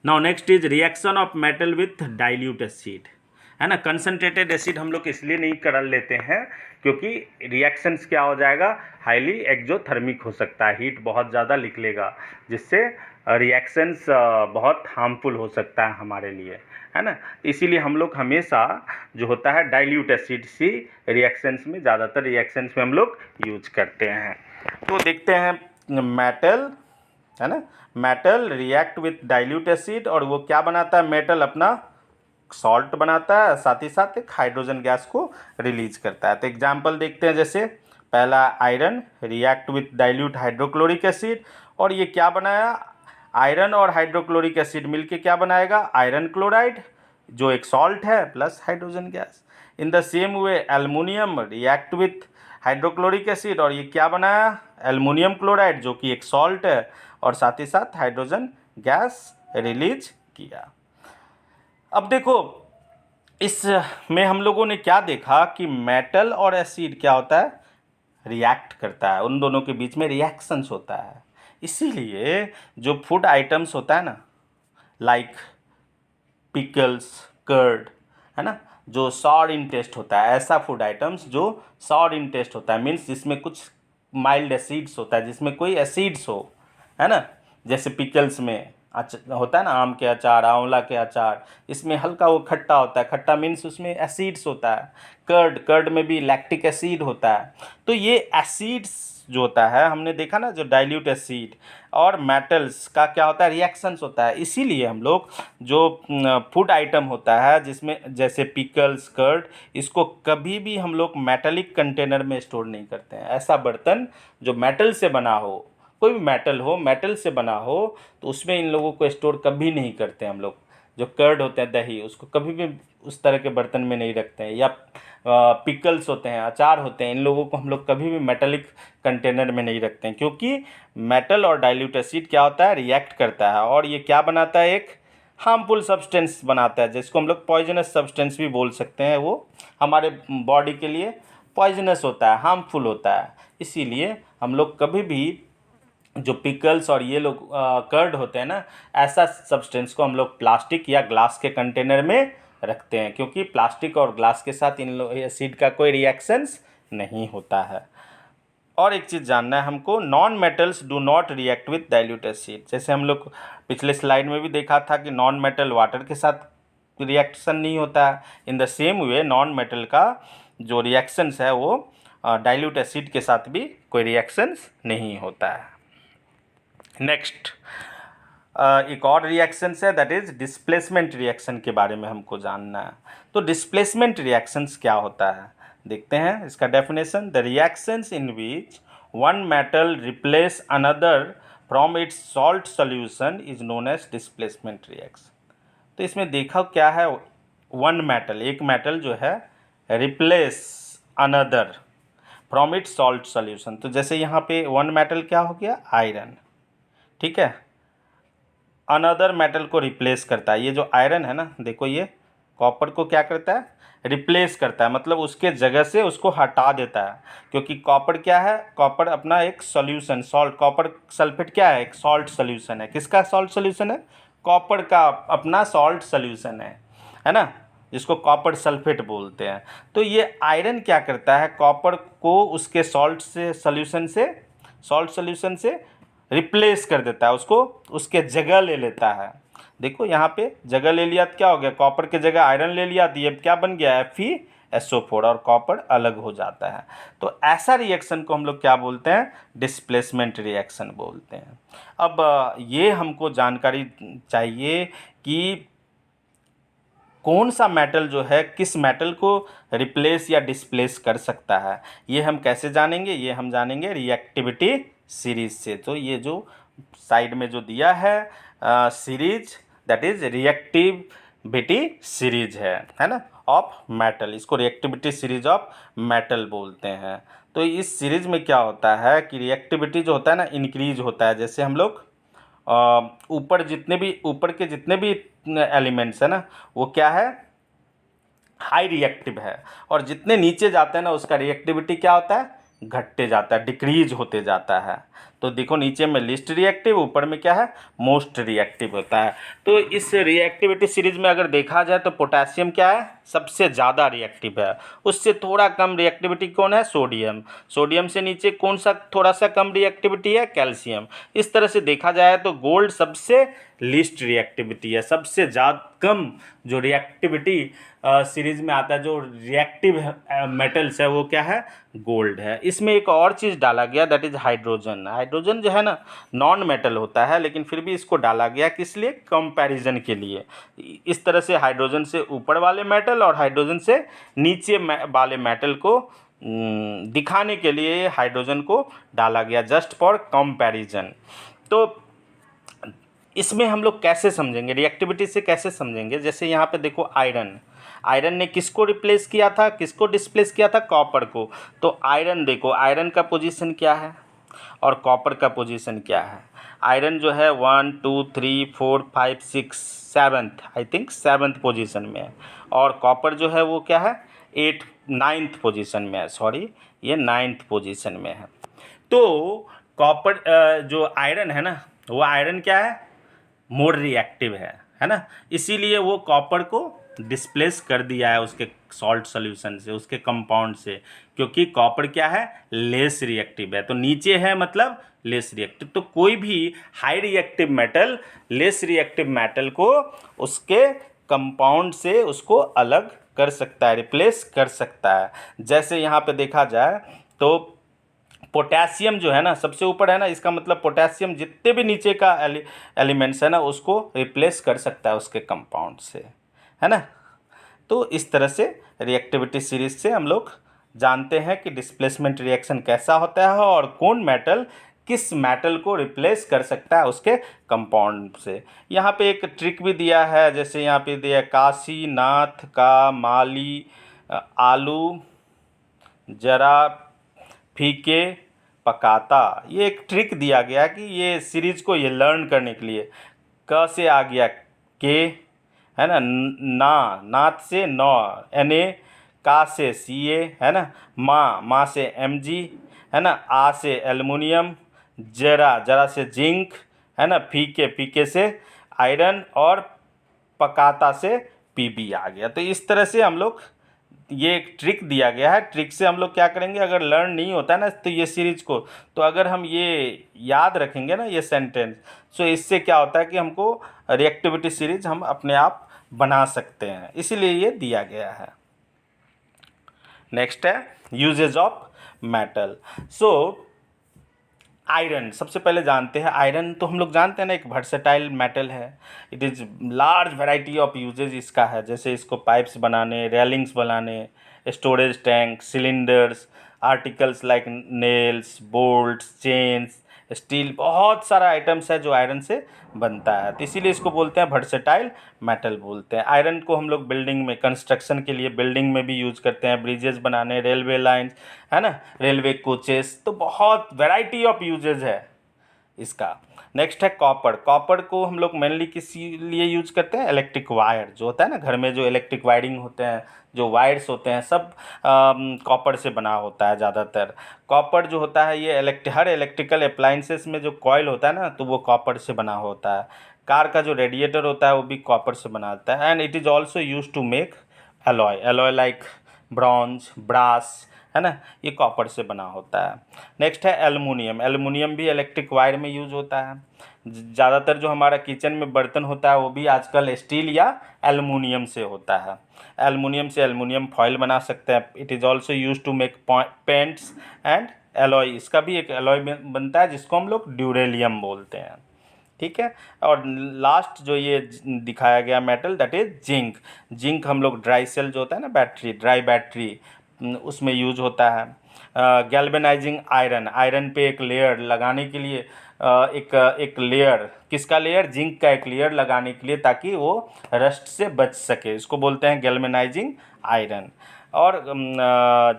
Now next is reaction of metal with dilute acid, है ना। कंसनट्रेटेड एसिड हम लोग इसलिए नहीं कर लेते हैं क्योंकि रिएक्शंस क्या हो जाएगा, हाईली एक्जोथर्मिक हो सकता है, हीट बहुत ज़्यादा निकलेगा जिससे रिएक्शंस बहुत हार्मफुल हो सकता है हमारे लिए, है ना। इसीलिए हम लोग हमेशा जो होता है डाइल्यूट एसिड सी रिएक्शंस में, ज़्यादातर रिएक्शंस में हम लोग यूज करते हैं। तो देखते हैं मेटल, है ना, metal react with dilute acid और वो क्या बनाता है, मेटल अपना सॉल्ट बनाता है, साथ ही साथ एक हाइड्रोजन गैस को रिलीज करता है। तो एग्जाम्पल देखते हैं, जैसे पहला iron react with dilute hydrochloric acid, और ये क्या बनाया, आयरन और हाइड्रोक्लोरिक एसिड मिलके क्या बनाएगा, आयरन क्लोराइड जो एक सॉल्ट है plus hydrogen gas. In the same way aluminium react with hydrochloric acid और ये क्या बनाया, एल्युमिनियम क्लोराइड जो कि एक सॉल्ट है और साथ ही साथ हाइड्रोजन गैस रिलीज किया। अब देखो इस में हम लोगों ने क्या देखा कि मेटल और एसिड क्या होता है, रिएक्ट करता है, उन दोनों के बीच में रिएक्शंस होता है। इसीलिए जो फूड आइटम्स होता है ना, लाइक पिकल्स, कर्ड, है ना, जो सॉर इन टेस्ट होता है, ऐसा फूड आइटम्स जो सॉर इन टेस्ट होता है, मीन्स जिसमें कुछ माइल्ड एसिड्स होता है, जिसमें कोई एसिड्स हो, है ना। जैसे पिकल्स में होता है ना, आम के अचार, आंवला के अचार, इसमें हल्का वो खट्टा होता है, खट्टा मीन्स उसमें एसिड्स होता है। कर्ड में भी लैक्टिक एसिड होता है। तो ये एसिड्स जो होता है, हमने देखा ना, जो डाइल्यूट एसिड और मेटल्स का क्या होता है, रिएक्शंस होता है। इसीलिए हम लोग जो फूड आइटम होता है जिसमें जैसे पिकल्स, कर्ड, इसको कभी भी हम लोग मेटालिक कंटेनर में स्टोर नहीं करते हैं। ऐसा बर्तन जो मेटल से बना हो, कोई भी मेटल हो, मेटल से बना हो, तो उसमें इन लोगों को स्टोर कभी नहीं करते हम लोग। जो कर्ड होते हैं, दही, उसको कभी भी उस तरह के बर्तन में नहीं रखते हैं। या पिकल्स होते हैं, अचार होते हैं, इन लोगों को हम लोग कभी भी मेटालिक कंटेनर में नहीं रखते हैं, क्योंकि मेटल और डाइल्यूट एसिड क्या होता है, रिएक्ट करता है और ये क्या बनाता है, एक हार्मफुल सब्सटेंस बनाता है, जिसको हम लोग पॉइजनस सब्सटेंस भी बोल सकते हैं। वो हमारे बॉडी के लिए पॉइजनस होता है, हार्मफुल होता है। इसीलिए हम लोग कभी भी जो पिकल्स और ये लोग कर्ड होते हैं ना, ऐसा सब्सटेंस को हम लोग प्लास्टिक या ग्लास के कंटेनर में रखते हैं, क्योंकि प्लास्टिक और ग्लास के साथ इन लोग एसिड का कोई रिएक्शंस नहीं होता है। और एक चीज़ जानना है हमको, non metals do not react with dilute acid. जैसे हम लोग पिछले स्लाइड में भी देखा था कि नॉन मेटल वाटर के साथ रिएक्शन नहीं होता है। In the same way non metal का जो रिएक्शंस है वो डाइल्यूट एसिड के साथ भी कोई रिएक्शंस नहीं होता है। नेक्स्ट एक और रिएक्शंस है, दैट इज डिस्प्लेसमेंट रिएक्शन के बारे में हमको जानना है। तो डिस्प्लेसमेंट रिएक्शंस क्या होता है, देखते हैं इसका definition. The reactions in which one metal replace another from its salt solution is known as displacement reaction. तो इसमें देखा क्या है, वन मेटल, एक मेटल जो है, replace another from its salt solution. तो जैसे यहाँ पे वन मेटल क्या हो गया, आयरन, ठीक है, अनदर मेटल को रिप्लेस करता है। ये जो आयरन है ना, देखो ये कॉपर को क्या करता है, रिप्लेस करता है, मतलब उसके जगह से उसको हटा देता है। क्योंकि कॉपर क्या है, कॉपर अपना एक सॉल्यूशन, सॉल्ट, कॉपर सल्फेट क्या है, एक सॉल्ट सॉल्यूशन है। किसका सॉल्ट सॉल्यूशन है, कॉपर का अपना सॉल्ट सॉल्यूशन है ना, जिसको कॉपर सल्फेट बोलते हैं। तो ये आयरन क्या करता है, कॉपर को उसके सॉल्ट सॉल्यूशन से रिप्लेस कर देता है, उसको उसके जगह ले लेता है। देखो यहाँ पे जगह ले लिया तो क्या हो गया, कॉपर के जगह आयरन ले लिया तो ये क्या बन गया, FeSO4, और कॉपर अलग हो जाता है। तो ऐसा रिएक्शन को हम लोग क्या बोलते हैं, डिस्प्लेसमेंट रिएक्शन बोलते हैं। अब ये हमको जानकारी चाहिए कि कौन सा मेटल जो है किस मेटल को रिप्लेस या डिस्प्लेस कर सकता है। ये हम कैसे जानेंगे, ये हम जानेंगे रिएक्टिविटी सीरीज से। तो ये जो साइड में जो दिया है series, that is reactivity series है ना, ऑफ मेटल। इसको रिएक्टिविटी सीरीज ऑफ मेटल बोलते हैं। तो इस सीरीज में क्या होता है कि रिएक्टिविटी जो होता है ना, इंक्रीज होता है। जैसे हम लोग ऊपर के जितने भी एलिमेंट्स है ना, वो क्या है, हाई रिएक्टिव है, और जितने नीचे जाते हैं ना, उसका रिएक्टिविटी क्या होता है, घटते जाता है, डिक्रीज होते जाता है। तो देखो नीचे में लिस्ट रिएक्टिव, ऊपर में क्या है, मोस्ट रिएक्टिव होता है। तो इस रिएक्टिविटी सीरीज में अगर देखा जाए तो पोटेशियम क्या है, सबसे ज़्यादा रिएक्टिव है। उससे थोड़ा कम रिएक्टिविटी कौन है, सोडियम। सोडियम से नीचे कौन सा थोड़ा सा कम रिएक्टिविटी है, कैल्शियम। इस तरह से देखा जाए तो गोल्ड सबसे लीस्ट रिएक्टिविटी है, सबसे ज़्यादा कम जो रिएक्टिविटी सीरीज में आता है, जो रिएक्टिव मेटल्स है वो क्या है, गोल्ड है। इसमें एक और चीज़ डाला गया, दैट इज हाइड्रोजन। हाइड्रोजन जो है ना नॉन मेटल होता है, लेकिन फिर भी इसको डाला गया किस लिए, कंपैरिजन के लिए। इस तरह से हाइड्रोजन से ऊपर वाले मेटल और हाइड्रोजन से नीचे वाले मेटल को दिखाने के लिए हाइड्रोजन को डाला गया, जस्ट फॉर कंपैरिजन। तो इसमें हम लोग कैसे समझेंगे, रिएक्टिविटी से कैसे समझेंगे, जैसे यहाँ पे देखो आयरन। आयरन ने किसको रिप्लेस किया था, किसको डिस्प्लेस किया था, कॉपर को। तो आयरन देखो, आयरन का पोजीशन क्या है और कॉपर का पोजीशन क्या है। आयरन जो है 1 2 3 4 5 6 7th, I think 7th position में है। और कॉपर जो है वो क्या है, 9th पोजीशन में है, सॉरी ये 9th पोजीशन में है। तो कॉपर जो आयरन है ना, वो आयरन क्या है, मोर रिएक्टिव है ना, इसीलिए वो कॉपर को डिस्प्लेस कर दिया है उसके सॉल्ट सॉल्यूशन से, उसके कंपाउंड से, क्योंकि कॉपर क्या है, लेस रिएक्टिव है। तो नीचे है मतलब लेस रिएक्टिव। तो कोई भी high reactive metal less reactive metal को उसके कंपाउंड से उसको अलग कर सकता है, रिप्लेस कर सकता है। जैसे यहाँ पे देखा जाए तो पोटेशियम जो है ना सबसे ऊपर है ना, इसका मतलब पोटेशियम जितने भी नीचे का एलिमेंट्स है ना उसको रिप्लेस कर सकता है उसके कंपाउंड से, है ना। तो इस तरह से रिएक्टिविटी सीरीज से हम लोग जानते हैं कि डिस्प्लेसमेंट रिएक्शन कैसा होता है और कौन मेटल किस मेटल को रिप्लेस कर सकता है उसके कंपाउंड से। यहाँ पे एक ट्रिक भी दिया है, जैसे यहाँ पे दिया काशीनाथ का माली आलू जरा फीके पकाता। ये एक ट्रिक दिया गया कि ये सीरीज को ये लर्न करने के लिए। क से आ गया के, है ना, नाथ से नौ, NA, का से CA, है ना, माँ से MG, है ना, आ से एल्युमिनियम, जरा से जिंक, है ना, फीके से आयरन और पकाता से PB आ गया। तो इस तरह से हम लोग, ये एक ट्रिक दिया गया है, ट्रिक से हम लोग क्या करेंगे, अगर लर्न नहीं होता है ना तो ये सीरीज को, तो अगर हम ये याद रखेंगे ना ये सेंटेंस, सो इससे क्या होता है कि हमको रिएक्टिविटी सीरीज हम अपने आप बना सकते हैं, इसीलिए ये दिया गया है। नेक्स्ट है uses of metal. So iron सबसे पहले जानते हैं। आयरन तो हम लोग जानते हैं ना एक वर्सेटाइल मेटल है। It is large variety of uses इसका है, जैसे इसको पाइप्स बनाने, रेलिंग्स बनाने, storage tank, cylinders, articles like nails, bolts, chains, steel, बहुत सारा आइटम्स है जो आयरन से बनता है। तो इसीलिए इसको बोलते हैं वर्सेटाइल मेटल बोलते हैं। आयरन को हम लोग बिल्डिंग में, कंस्ट्रक्शन के लिए बिल्डिंग में भी यूज़ करते हैं, ब्रिजेस बनाने, रेलवे लाइन्स, है ना, रेलवे कोचेस, तो बहुत वैरायटी ऑफ यूजेज है इसका। नेक्स्ट है कॉपर। कॉपर को हम लोग मेनली किस लिए यूज करते हैं, इलेक्ट्रिक वायर जो होता है ना घर में, जो इलेक्ट्रिक वायरिंग होते हैं, जो वायर्स होते हैं, सब कॉपर से बना होता है ज़्यादातर। कॉपर जो होता है ये हर इलेक्ट्रिकल अप्लाइंसेस में जो कॉइल होता है ना तो वो कॉपर से बना होता है। कार का जो रेडिएटर होता है वो भी कॉपर से बना होता है। And it is also use to make alloy like bronze, brass, है ना, ये कॉपर से बना होता है। नेक्स्ट है एल्युमिनियम। एल्युमिनियम भी इलेक्ट्रिक वायर में यूज होता है। ज़्यादातर जो हमारा किचन में बर्तन होता है वो भी आजकल स्टील या एल्युमिनियम से होता है। एल्युमिनियम से एल्युमिनियम फॉयल बना सकते हैं। It is also use to make paints and alloy. इसका भी एक एलॉय बनता है जिसको हम लोग ड्यूरेलियम बोलते हैं, ठीक है। और लास्ट जो ये दिखाया गया metal that is zinc. Zinc हम लोग ड्राई सेल जो होता है ना बैटरी, ड्राई बैटरी, उसमें यूज होता है। गैल्वेनाइजिंग आयरन, आयरन पे एक लेयर लगाने के लिए, एक लेयर, किसका लेयर, जिंक का एक लेयर लगाने के लिए, ताकि वो रस्ट से बच सके, इसको बोलते हैं गैल्वेनाइजिंग आयरन। और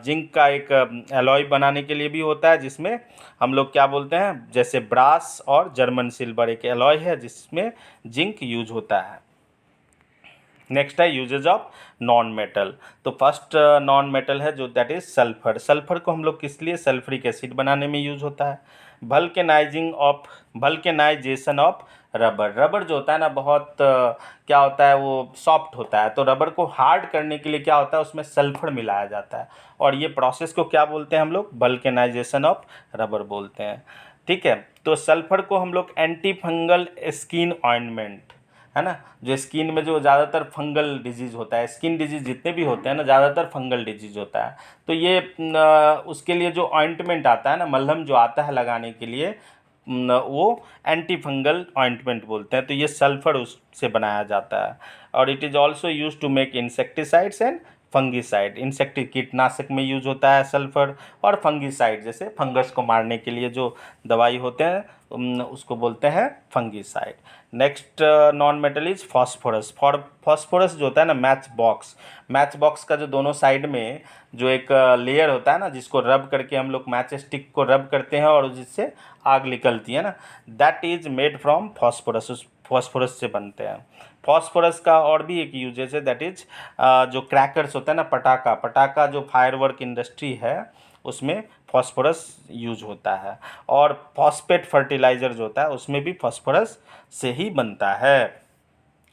जिंक का एक एलॉय बनाने के लिए भी होता है, जिसमें हम लोग क्या बोलते हैं, जैसे ब्रास और जर्मन सिल्वर एक एलॉय है जिसमें जिंक यूज होता है। नेक्स्ट है यूजेज ऑफ नॉन मेटल। तो फर्स्ट नॉन मेटल है जो दैट इज सल्फर। सल्फर को हम लोग किस लिए, सल्फ्रिक एसिड बनाने में यूज होता है। Vulcanisation of rubber. रबर जो होता है ना बहुत क्या होता है, वो सॉफ्ट होता है, तो रबर को हार्ड करने के लिए क्या होता है, उसमें सल्फर मिलाया जाता है, और ये प्रोसेस को क्या बोलते हैं हम लोग, वल्केनाइजेशन ऑफ रबर बोलते हैं। ठीक है, तो सल्फर को हम लोग एंटी फंगल स्किन ऑइंटमेंट, है ना, जो स्किन में जो ज़्यादातर फंगल डिजीज़ होता है, स्किन डिजीज़ जितने भी होते हैं ना, ज़्यादातर फंगल डिजीज़ होता है, तो ये उसके लिए जो ऑइंटमेंट आता है ना, मलहम जो आता है लगाने के लिए, वो एंटी फंगल ऑइंटमेंट बोलते हैं। तो ये सल्फर उससे बनाया जाता है, और it is also use to make insecticides and fungicide. कीटनाशक में यूज होता है सल्फर, और फंगीसाइड जैसे फंगस को मारने के लिए जो दवाई होते हैं उसको बोलते हैं fungicide. Next non metal is phosphorus. Phosphorus जो होता है ना, मैच बॉक्स का जो दोनों साइड में जो एक लेयर होता है ना, जिसको रब करके हम लोग मैच स्टिक को रब करते हैं और जिससे आग निकलती है ना, that is made from phosphorus. उस फॉस्फोरस से बनते हैं। फॉस्फोरस का और भी एक यूजेज है, दैट इज जो क्रैकर्स होता है ना, पटाखा जो फायरवर्क इंडस्ट्री है उसमें फॉस्फोरस यूज होता है, और फॉस्फेट फर्टिलाइज़र जो होता है उसमें भी फॉस्फोरस से ही बनता है।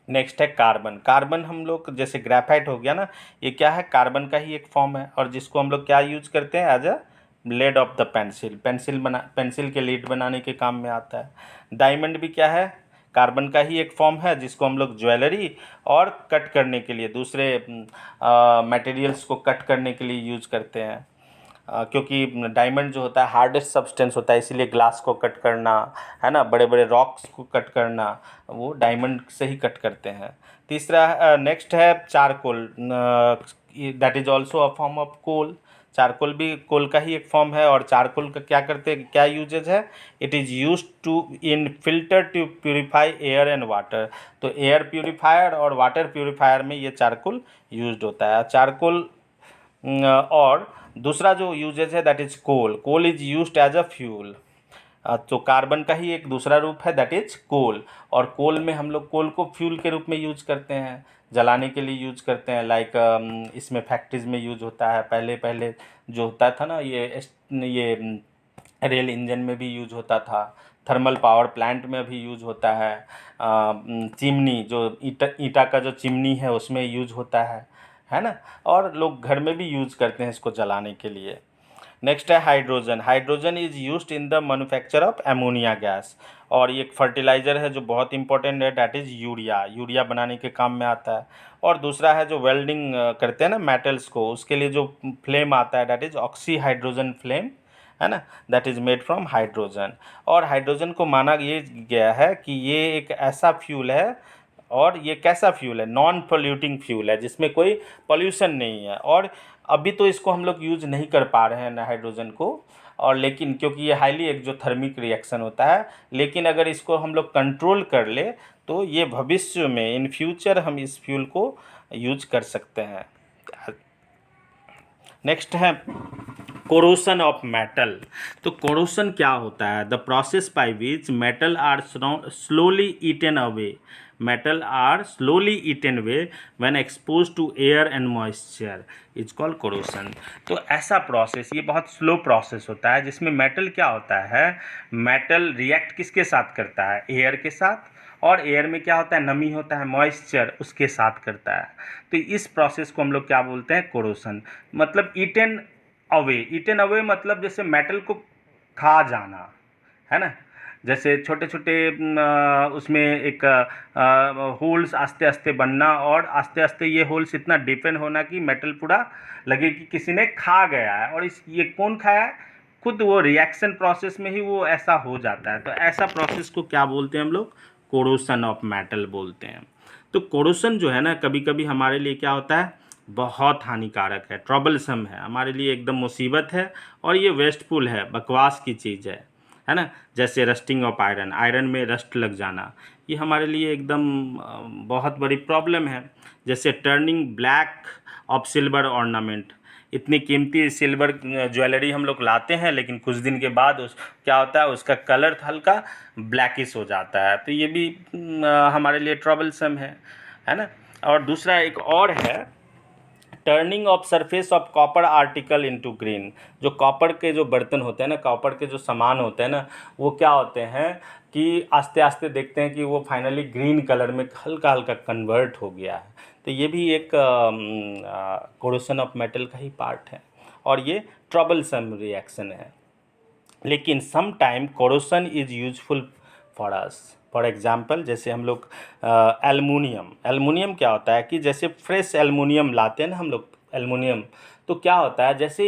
नेक्स्ट है कार्बन हम लोग जैसे ग्रेफाइट हो गया ना, ये क्या है, कार्बन का ही एक फॉर्म है, और जिसको हम लोग क्या यूज करते हैं, as a lead of the pencil के लीड बनाने के काम में आता है। डायमंड भी क्या है, कार्बन का ही एक फॉर्म है, जिसको हम लोग ज्वेलरी और कट करने के लिए, दूसरे मटेरियल्स को कट करने के लिए यूज करते हैं। क्योंकि डायमंड जो होता है हार्डेस्ट सब्सटेंस होता है, इसीलिए ग्लास को कट करना, है ना, बड़े बड़े रॉक्स को कट करना, वो डायमंड से ही कट करते हैं। तीसरा नेक्स्ट है charcoal, that is also a form of coal. Charcoal भी कोल का ही एक फॉर्म है, और चारकोल का क्या यूजेज है, it is use to in filter to purify air and water. तो एयर प्योरीफायर और वाटर प्योरीफायर में ये चारकोल यूज होता है। चारकोल और दूसरा जो यूजेज है, that is coal is used as a fuel. तो कार्बन का ही एक दूसरा रूप है, दैट इज कोल, और कोल में हम लोग कोल को फ्यूल के रूप में यूज करते हैं, जलाने के लिए यूज करते हैं। लाइक इसमें फैक्ट्रीज में यूज होता है, पहले पहले जो होता था ना, ये रेल इंजन में भी यूज होता था, थर्मल पावर प्लांट में भी यूज होता है, चिमनी जो ईटा का जो चिमनी है उसमें यूज होता है ना, और लोग घर में भी यूज करते हैं इसको जलाने के लिए। नेक्स्ट है hydrogen is used in the manufacture of ammonia gas, और ये एक फर्टिलाइज़र है जो बहुत इंपॉर्टेंट है, डैट इज़ यूरिया बनाने के काम में आता है। और दूसरा है जो वेल्डिंग करते हैं ना मेटल्स को, उसके लिए जो फ्लेम आता है, that is oxy hydrogen flame, है ना, that is made from hydrogen. और हाइड्रोजन को माना ये गया है कि ये एक ऐसा फ्यूल है, और ये कैसा फ्यूल है, नॉन पोल्यूटिंग फ्यूल है, जिसमें कोई पोल्यूशन नहीं है। और अभी तो इसको हम लोग यूज नहीं कर पा रहे हैं ना हाइड्रोजन को, और लेकिन क्योंकि ये हाईली एक्जोथर्मिक रिएक्शन होता है, लेकिन अगर इसको हम लोग कंट्रोल कर ले तो ये भविष्य में इन फ्यूचर हम इस फ्यूल को यूज कर सकते हैं। नेक्स्ट है कोरोशन ऑफ मेटल। तो कोरोशन क्या होता है, the process by which metal are slowly eaten away when expose to air and moisture is called corrosion. तो ऐसा प्रोसेस, ये बहुत स्लो प्रोसेस होता है, जिसमें मेटल क्या होता है, मेटल रिएक्ट किसके साथ करता है, एयर के साथ, और एयर में क्या होता है, नमी होता है, मॉइस्चर, उसके साथ करता है। तो इस प्रोसेस को हम लोग क्या बोलते हैं, कोरोशन। मतलब ईटन अवे मतलब जैसे मेटल को खा जाना, है ना, जैसे छोटे छोटे उसमें एक होल्स आस्ते आस्ते बनना, और आस्ते आस्ते ये होल्स इतना डिफेन होना कि मेटल पूरा लगे कि किसी ने खा गया है, और ये कौन खाया है, खुद वो रिएक्शन प्रोसेस में ही वो ऐसा हो जाता है। तो ऐसा प्रोसेस को क्या बोलते हैं हम लोग, कोरोशन ऑफ मेटल बोलते हैं। तो कोरोशन जो है ना, कभी कभी हमारे लिए क्या होता है, बहुत हानिकारक है, ट्रबलसम है, हमारे लिए एकदम मुसीबत है, और ये वेस्टफुल है, बकवास की चीज़ है ना। जैसे रस्टिंग ऑफ आयरन में रस्ट लग जाना, ये हमारे लिए एकदम बहुत बड़ी प्रॉब्लम है। जैसे turning black of silver ornament, इतनी कीमती सिल्वर ज्वेलरी हम लोग लाते हैं, लेकिन कुछ दिन के बाद क्या होता है, उसका कलर हल्का ब्लैकिश हो जाता है, तो ये भी हमारे लिए ट्रबलसम है ना। और दूसरा एक और है turning of surface of copper article into green. जो कॉपर के जो बर्तन होते हैं ना, कॉपर के जो सामान होते हैं ना, वो क्या होते हैं कि आस्ते आस्ते देखते हैं कि वो फाइनली ग्रीन कलर में हल्का हल्का कन्वर्ट हो गया है। तो ये भी एक कोरोशन ऑफ मेटल का ही पार्ट है और ये ट्रबलसम रिएक्शन है। लेकिन some time corrosion is useful for us. For example जैसे हम लोग एलुमिनियम क्या होता है कि जैसे फ्रेश एलुमिनियम लाते हैं ना हम लोग एलुमिनियम, तो क्या होता है जैसे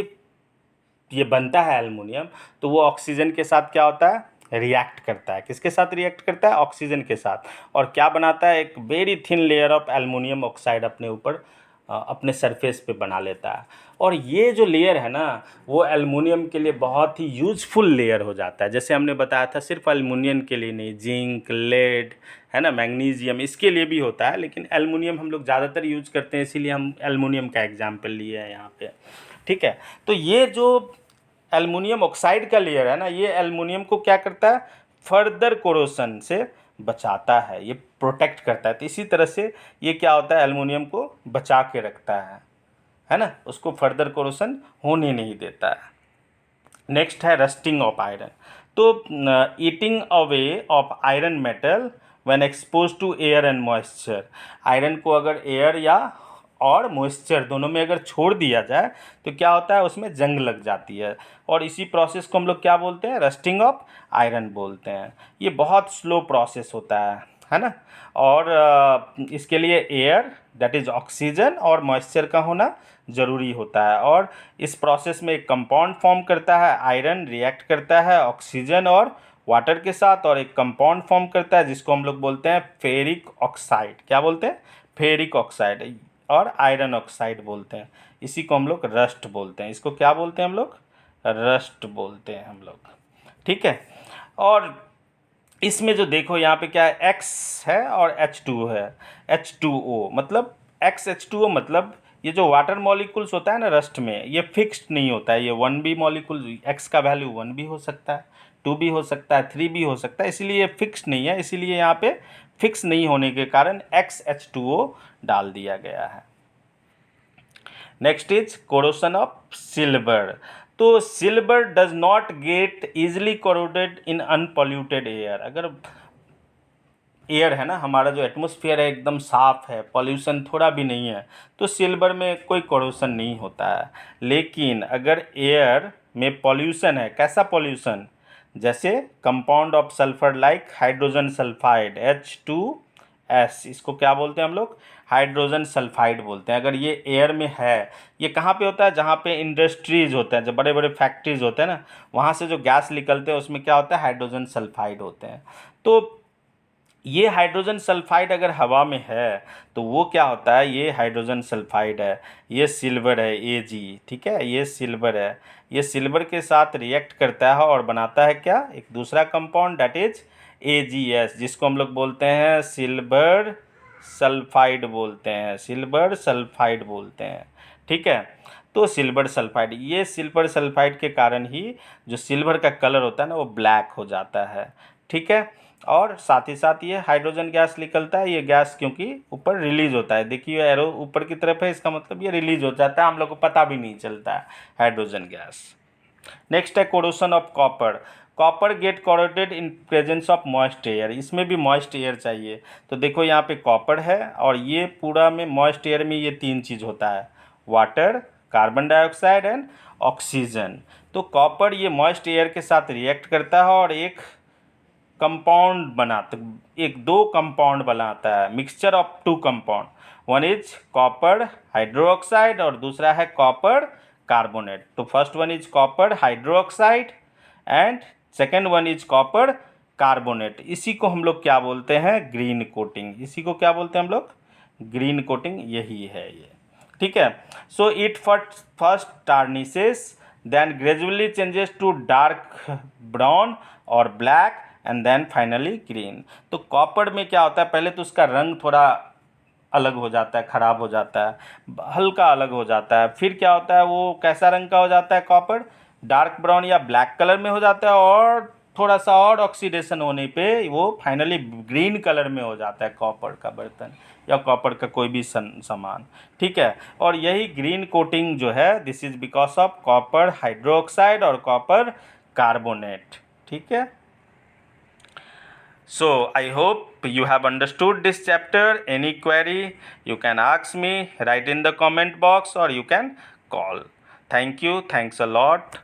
ये बनता है एलुमिनियम, तो वो ऑक्सीजन के साथ क्या होता है, रिएक्ट करता है। किसके साथ रिएक्ट करता है, ऑक्सीजन के साथ, और क्या बनाता है, एक very thin layer of aluminium oxide अपने ऊपर अपने सरफेस पे बना लेता है। और ये जो लेयर है ना, वो एलुमिनियम के लिए बहुत ही यूजफुल लेयर हो जाता है। जैसे हमने बताया था सिर्फ एलुमिनियम के लिए नहीं, जिंक, लेड है ना, मैग्नीशियम, इसके लिए भी होता है, लेकिन एलुमिनियम हम लोग ज़्यादातर यूज करते हैं, इसीलिए हम एलुमिनियम का एग्जाम्पल लिए हैं यहाँ पे। ठीक है, तो ये जो एलुमिनियम ऑक्साइड का लेयर है ना, ये एलुमिनियम को क्या करता है, फर्दर कोरोशन से बचाता है, ये प्रोटेक्ट करता है। तो इसी तरह से ये क्या होता है, एलुमिनियम को बचा के रखता है ना, उसको फर्दर कोरोशन होने नहीं देता है। नेक्स्ट है रस्टिंग ऑफ आयरन। तो eating away of iron metal when expose to air and moisture. Iron को अगर एयर या और मॉइस्चर दोनों में अगर छोड़ दिया जाए तो क्या होता है, उसमें जंग लग जाती है, और इसी प्रोसेस को हम लोग क्या बोलते हैं, रस्टिंग ऑफ आयरन बोलते हैं। ये बहुत स्लो प्रोसेस होता है ना, और इसके लिए एयर दैट इज़ ऑक्सीजन और मॉइस्चर का होना ज़रूरी होता है। और इस प्रोसेस में एक कंपाउंड फॉर्म करता है, आयरन रिएक्ट करता है ऑक्सीजन और वाटर के साथ, और एक कंपाउंड फॉर्म करता है जिसको हम लोग बोलते हैं फेरिक ऑक्साइड। क्या बोलते हैं, फेरिक ऑक्साइड, और आयरन ऑक्साइड बोलते हैं। इसी को हम लोग रस्ट बोलते हैं। इसको क्या बोलते हैं हम लोग, रस्ट बोलते हैं हम लोग। ठीक है, और इसमें जो देखो यहाँ पे क्या है, X है और H2 है, H2O मतलब XH2O मतलब ये जो वाटर मॉलिक्यूल्स होता है ना रस्ट में, ये फिक्स्ड नहीं होता है। ये 1B मॉलिक्यूल, X का वैल्यू 1 भी हो सकता है, 2 भी हो सकता है, 3 भी हो सकता है, इसीलिए ये फिक्स्ड नहीं है। इसीलिए यहाँ पे फिक्स नहीं होने के कारण XH2O डाल दिया गया है। Next is corrosion of silver. तो silver does not get easily corroded in unpolluted air. अगर एयर है ना, हमारा जो एटमॉस्फेयर है एकदम साफ है, पॉल्यूशन थोड़ा भी नहीं है, तो सिल्वर में कोई कोरोशन नहीं होता है। लेकिन अगर एयर में पॉल्यूशन है, कैसा पॉल्यूशन, जैसे compound of sulphur like hydrogen sulphide H2S, इसको क्या बोलते हैं हम लोग, हाइड्रोजन सल्फाइड बोलते हैं। अगर ये एयर में है, ये कहाँ पे होता है, जहाँ पे इंडस्ट्रीज होते हैं, जब बड़े बड़े फैक्ट्रीज होते हैं ना, वहाँ से जो गैस निकलते हैं उसमें क्या होता है, हाइड्रोजन सल्फाइड होते हैं। तो ये हाइड्रोजन सल्फाइड अगर हवा में है तो वो क्या होता है, ये हाइड्रोजन सल्फाइड है, ये सिल्वर है Ag, ठीक है, ये सिल्वर है, ये सिल्वर के साथ रिएक्ट करता है और बनाता है क्या, एक दूसरा कंपाउंड दैट इज AgS, जिसको हम लोग बोलते हैं सिल्वर सल्फाइड बोलते हैं, सिल्वर सल्फाइड बोलते हैं। ठीक है, तो सिल्वर सल्फाइड, ये सिल्वर सल्फाइड के कारण ही जो सिल्वर का कलर होता है ना, वो ब्लैक हो जाता है। ठीक है, और साथ ही साथ ये हाइड्रोजन गैस निकलता है, ये गैस क्योंकि ऊपर रिलीज होता है, देखिए एरो ऊपर की तरफ है, इसका मतलब ये रिलीज हो जाता है, हम लोग को पता भी नहीं चलता है, हाइड्रोजन गैस। नेक्स्ट है corrosion of copper. Copper get corroded in presence of moist air. इसमें भी मॉइस्ट एयर चाहिए। तो देखो यहाँ पे कॉपर है, और ये पूरा में मॉइस्ट एयर में ये तीन चीज़ होता है, water, carbon dioxide and oxygen. तो कॉपर ये मॉइस्ट एयर के साथ रिएक्ट करता है और एक कंपाउंड बनाता, एक दो कंपाउंड बनाता है, mixture of two compound. One is copper hydroxide और दूसरा है कॉपर कार्बोनेट। तो first one is copper hydroxide and second one is copper carbonate. इसी को हम लोग क्या बोलते हैं, ग्रीन कोटिंग। इसी को क्या बोलते हैं हम लोग, ग्रीन कोटिंग, यही है ये। ठीक है, so it first tarnishes then gradually changes to dark brown और black and then finally green. तो कॉपर में क्या होता है, पहले तो उसका रंग थोड़ा अलग हो जाता है, ख़राब हो जाता है, हल्का अलग हो जाता है, फिर क्या होता है, वो कैसा रंग का हो जाता है, कॉपर डार्क ब्राउन या ब्लैक कलर में हो जाता है, और थोड़ा सा और ऑक्सीडेशन होने पे वो फाइनली ग्रीन कलर में हो जाता है कॉपर का बर्तन। या कॉपर का कोई भी सामान, ठीक है। और यही ग्रीन कोटिंग जो है, this is because of copper hydroxide और कॉपर कार्बोनेट, ठीक है। So I hope you have understood this chapter. Any query you can ask me, write in the comment box, or you can call. Thank you. Thanks a lot.